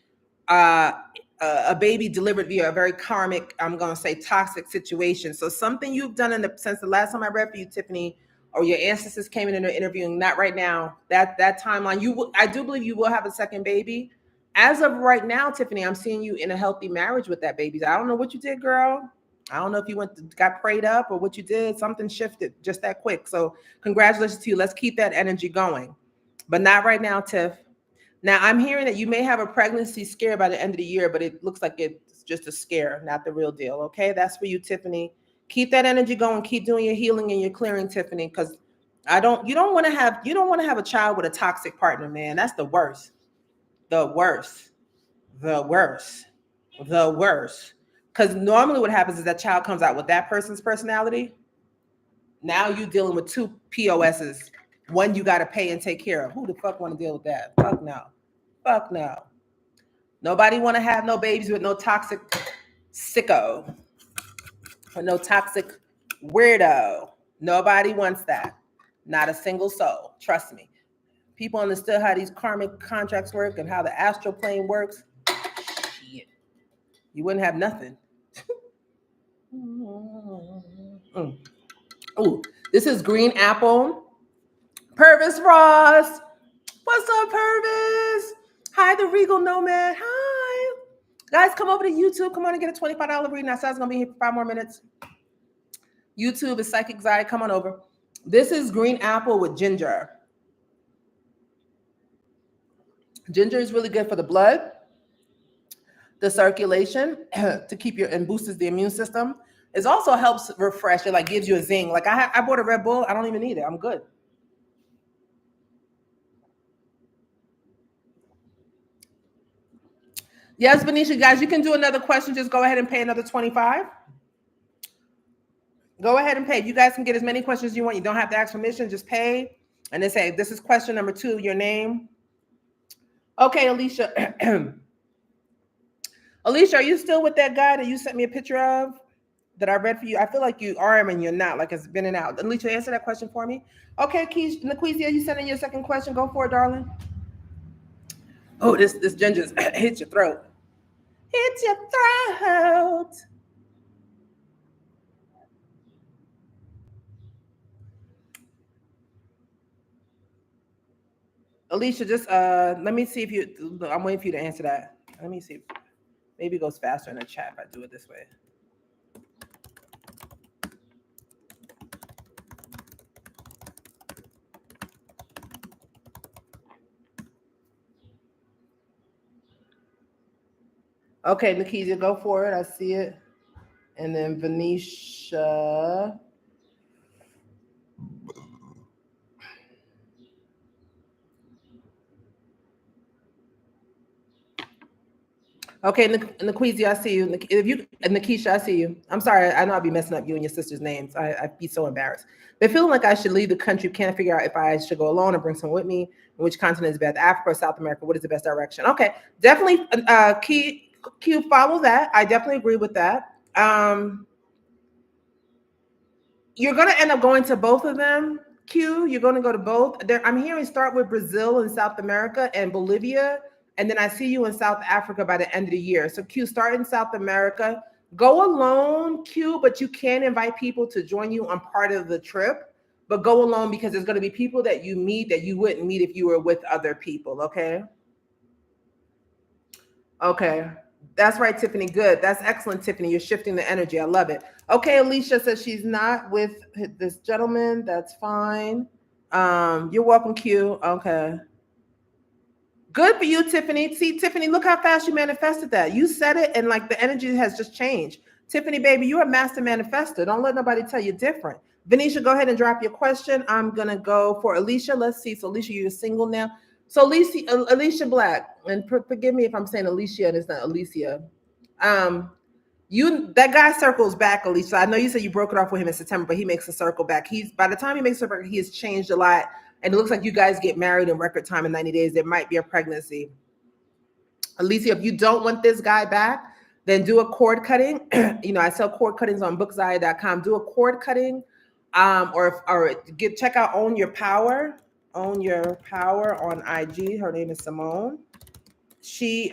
[SPEAKER 1] a baby delivered via a very karmic, I'm going to say toxic situation. So something you've done since the last time I read for you, Tiffany, or your ancestors came in and they're interviewing, not right now, that timeline, I do believe you will have a second baby. As of right now, Tiffany, I'm seeing you in a healthy marriage with that baby. I don't know what you did, girl. I don't know if you got prayed up or what you did. Something shifted just that quick. So congratulations to you. Let's keep that energy going. But not right now, Tiff. Now, I'm hearing that you may have a pregnancy scare by the end of the year, but it looks like it's just a scare, not the real deal. Okay, that's for you, Tiffany. Keep that energy going. Keep doing your healing and your clearing, Tiffany, because you don't want to have a child with a toxic partner, man. That's the worst. The worst. The worst. The worst. Because normally what happens is that child comes out with that person's personality. Now you dealing with two POSs. One you got to pay and take care of. Who the fuck want to deal with that? Fuck no. Fuck no. Nobody want to have no babies with no toxic sicko or no toxic weirdo. Nobody wants that. Not a single soul. Trust me. People understood how these karmic contracts work and how the astral plane works. Shit. You wouldn't have nothing. Oh, this is green apple. Purvis Ross. What's up, Purvis? Hi, the Regal Nomad. Hi. Guys, come over to YouTube. Come on and get a $25 reading. I said I was going to be here for 5 more minutes. YouTube is Psychic Zai. Come on over. This is green apple with ginger. Ginger is really good for the blood, the circulation, to keep and boosts the immune system. It also helps refresh. It gives you a zing. I bought a Red Bull. I don't even need it. I'm good. Yes, Venetia, guys, you can do another question. Just go ahead and pay another $25. Go ahead and pay. You guys can get as many questions as you want. You don't have to ask permission. Just pay. And then say, this is question number 2, your name. Okay, Alicia. Alicia, are you still with that guy that you sent me a picture of? that I read for you? I feel like you are and you're not, like it's been and out. Alicia, answer that question for me. Okay, Laquizia, you sending your second question? Go for it, darling. Oh, this ginger's hits your throat. Hits your throat. Alicia, just let me see if you. I'm waiting for you to answer that. Let me see. Maybe it goes faster in the chat if I do it this way. Okay, Nakesia, go for it. I see it. And then Venetia. Okay, Nakesia, I see you. If you, Nakisha, I see you. I'm sorry. I know I'll be messing up you and your sister's names. I'd be so embarrassed. But feeling like I should leave the country, can't figure out if I should go alone or bring someone with me. Which continent is best, Africa or South America? What is the best direction? Okay, definitely. Q, follow that. I definitely agree with that. You're going to end up going to both of them. Q, you're going to go to both. I'm hearing start with Brazil and South America and Bolivia. And then I see you in South Africa by the end of the year. So Q, start in South America. Go alone, Q, but you can invite people to join you on part of the trip. But go alone because there's going to be people that you meet that you wouldn't meet if you were with other people, okay? Okay. That's right, Tiffany. Good. That's excellent, Tiffany. You're shifting the energy. I love it. Okay, Alicia says she's not with this gentleman. That's fine. You're welcome, Q. Okay. Good for you, Tiffany. See, Tiffany, look how fast you manifested that. You said it, and like the energy has just changed. Tiffany, baby, you're a master manifester. Don't let nobody tell you different. Venetia, go ahead and drop your question. I'm gonna go for Alicia. Let's see. So, Alicia, you're single now. So, Alicia Black, and forgive me if I'm saying Alicia and it's not Alicia. That guy circles back, Alicia. I know you said you broke it off with him in September, but he makes a circle back. By the time he makes a circle, he has changed a lot. And it looks like you guys get married in record time in 90 days. There might be a pregnancy. Alicia, if you don't want this guy back, then do a cord cutting. I sell cord cuttings on bookzaya.com. Do a cord cutting, or check out Own Your Power. Own Your Power on IG. Her name is Simone. She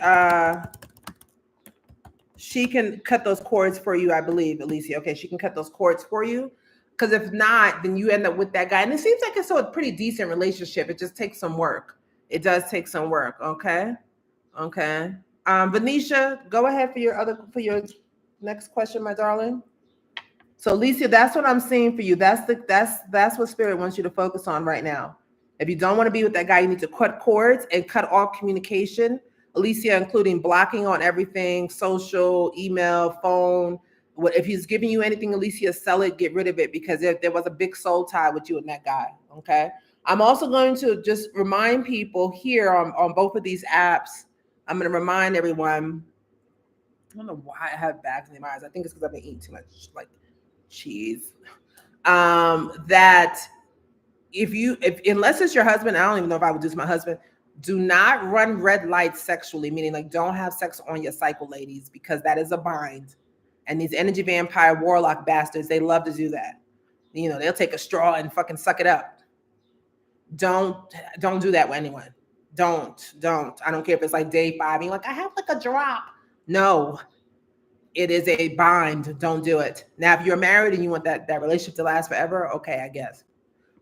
[SPEAKER 1] can cut those cords for you, I believe, Alicia. Okay, she can cut those cords for you. Because if not, then you end up with that guy. And it seems like it's a pretty decent relationship. It just takes some work. It does take some work. Okay. Okay. Venetia, go ahead for your next question, my darling. So, Alicia, that's what I'm seeing for you. That's what Spirit wants you to focus on right now. If you don't want to be with that guy, you need to cut cords and cut all communication. Alicia, including blocking on everything, social, email, phone. If he's giving you anything, Alicia, sell it, get rid of it, because there was a big soul tie with you and that guy. Okay. I'm also going to just remind people here on both of these apps. I'm going to remind everyone. I don't know why I have bags in my eyes. I think it's because I've been eating too much like cheese. That unless it's your husband, I don't even know if I would do this to my husband. Do not run red lights sexually, meaning like don't have sex on your cycle, ladies, because that is a bind. And these energy vampire warlock bastards, they love to do that. They'll take a straw and fucking suck it up. Don't do that with anyone. Don't. I don't care if it's like day 5 and you're like, I have like a drop. No, it is a bind. Don't do it. Now, if you're married and you want that relationship to last forever, okay, I guess.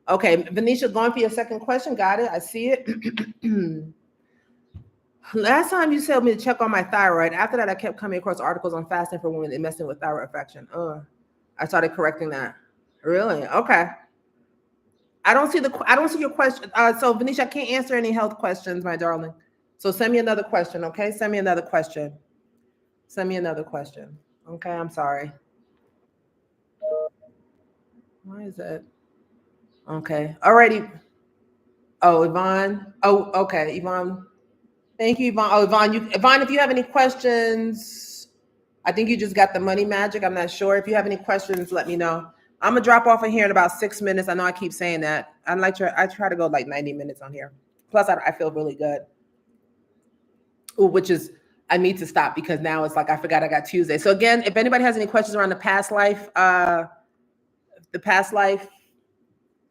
[SPEAKER 1] Okay, Venetia, going for your second question. Got it. I see it. Last time you told me to check on my thyroid. After that, I kept coming across articles on fasting for women and messing with thyroid affection. I started correcting that. Really? Okay. I don't see your question. So Venetia, I can't answer any health questions, my darling. So send me another question, okay? Send me another question. Okay, I'm sorry. Why is that? Okay. Alrighty. Oh, Yvonne. Oh, okay, Yvonne. Thank you, Yvonne. Oh, Yvonne, if you have any questions, I think you just got the money magic. I'm not sure. If you have any questions, let me know. I'm gonna drop off in here in about 6 minutes. I know I keep saying that. I try to go like 90 minutes on here. Plus, I feel really good. Ooh, which is I need to stop because now it's like I forgot I got Tuesday. So again, if anybody has any questions around the past life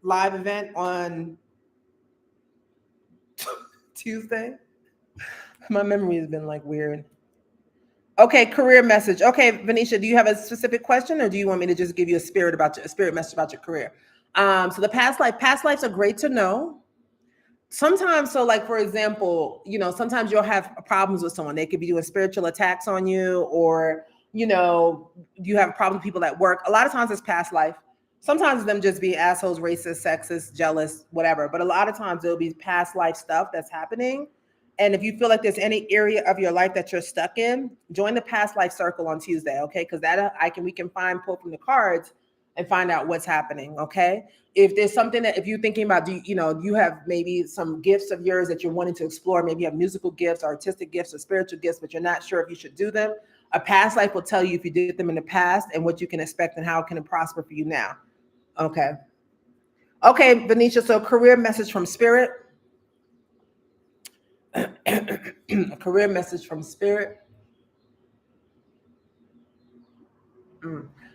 [SPEAKER 1] live event on Tuesday, my memory has been like weird. Okay, career message. Okay, Venetia, do you have a specific question, or do you want me to just give you a spirit message about your career? So the past lives are great to know. Sometimes, so like for example, sometimes you'll have problems with someone. They could be doing spiritual attacks on you, or you have problems with people at work. A lot of times it's past life. Sometimes them just be assholes, racist, sexist, jealous, whatever. But a lot of times there'll be past life stuff that's happening. And if you feel like there's any area of your life that you're stuck in, join the past life circle on Tuesday, okay? Because we can pull from the cards and find out what's happening, okay? If there's something that, if you're thinking about, you have maybe some gifts of yours that you're wanting to explore, maybe you have musical gifts, artistic gifts, or spiritual gifts, but you're not sure if you should do them, a past life will tell you if you did them in the past and what you can expect and how it can prosper for you now, okay? Okay, Venetia, so career message from spirit. A career message from spirit.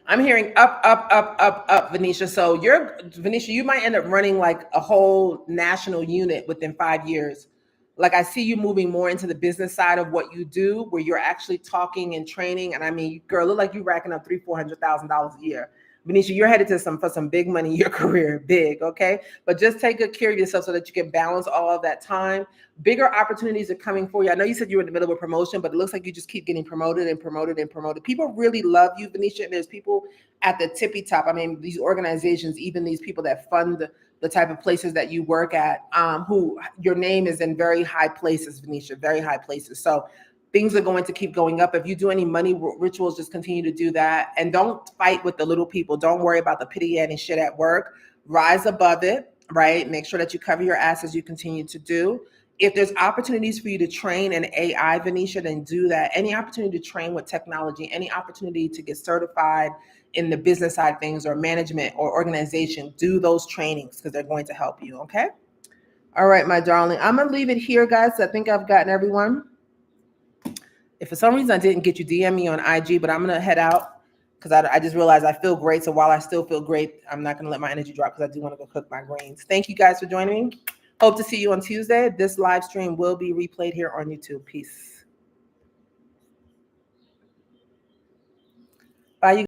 [SPEAKER 1] I'm hearing up, up, up, up, up, Venetia. So Venetia, you might end up running like a whole national unit within 5 years. Like I see you moving more into the business side of what you do, where you're actually talking and training. And I mean, girl, look like you're racking up $300,000-$400,000 a year. Venetia, you're headed to for some big money in your career, big, okay? But just take good care of yourself so that you can balance all of that time. Bigger opportunities are coming for you. I know you said you were in the middle of a promotion, but it looks like you just keep getting promoted and promoted and promoted. People really love you, Venetia, and there's people at the tippy top. I mean, these organizations, even these people that fund the type of places that you work at, who your name is in very high places, Venetia, very high places. So things are going to keep going up. If you do any money rituals, just continue to do that. And don't fight with the little people. Don't worry about the pity and shit at work. Rise above it, right? Make sure that you cover your ass as you continue to do. If there's opportunities for you to train in AI, Venetia, then do that. Any opportunity to train with technology, any opportunity to get certified in the business side of things or management or organization, do those trainings because they're going to help you, okay? All right, my darling. I'm going to leave it here, guys. I think I've gotten everyone. If for some reason I didn't get you, DM me on IG, but I'm going to head out because I just realized I feel great. So while I still feel great, I'm not going to let my energy drop because I do want to go cook my greens. Thank you guys for joining me. Hope to see you on Tuesday. This live stream will be replayed here on YouTube. Peace. Bye, you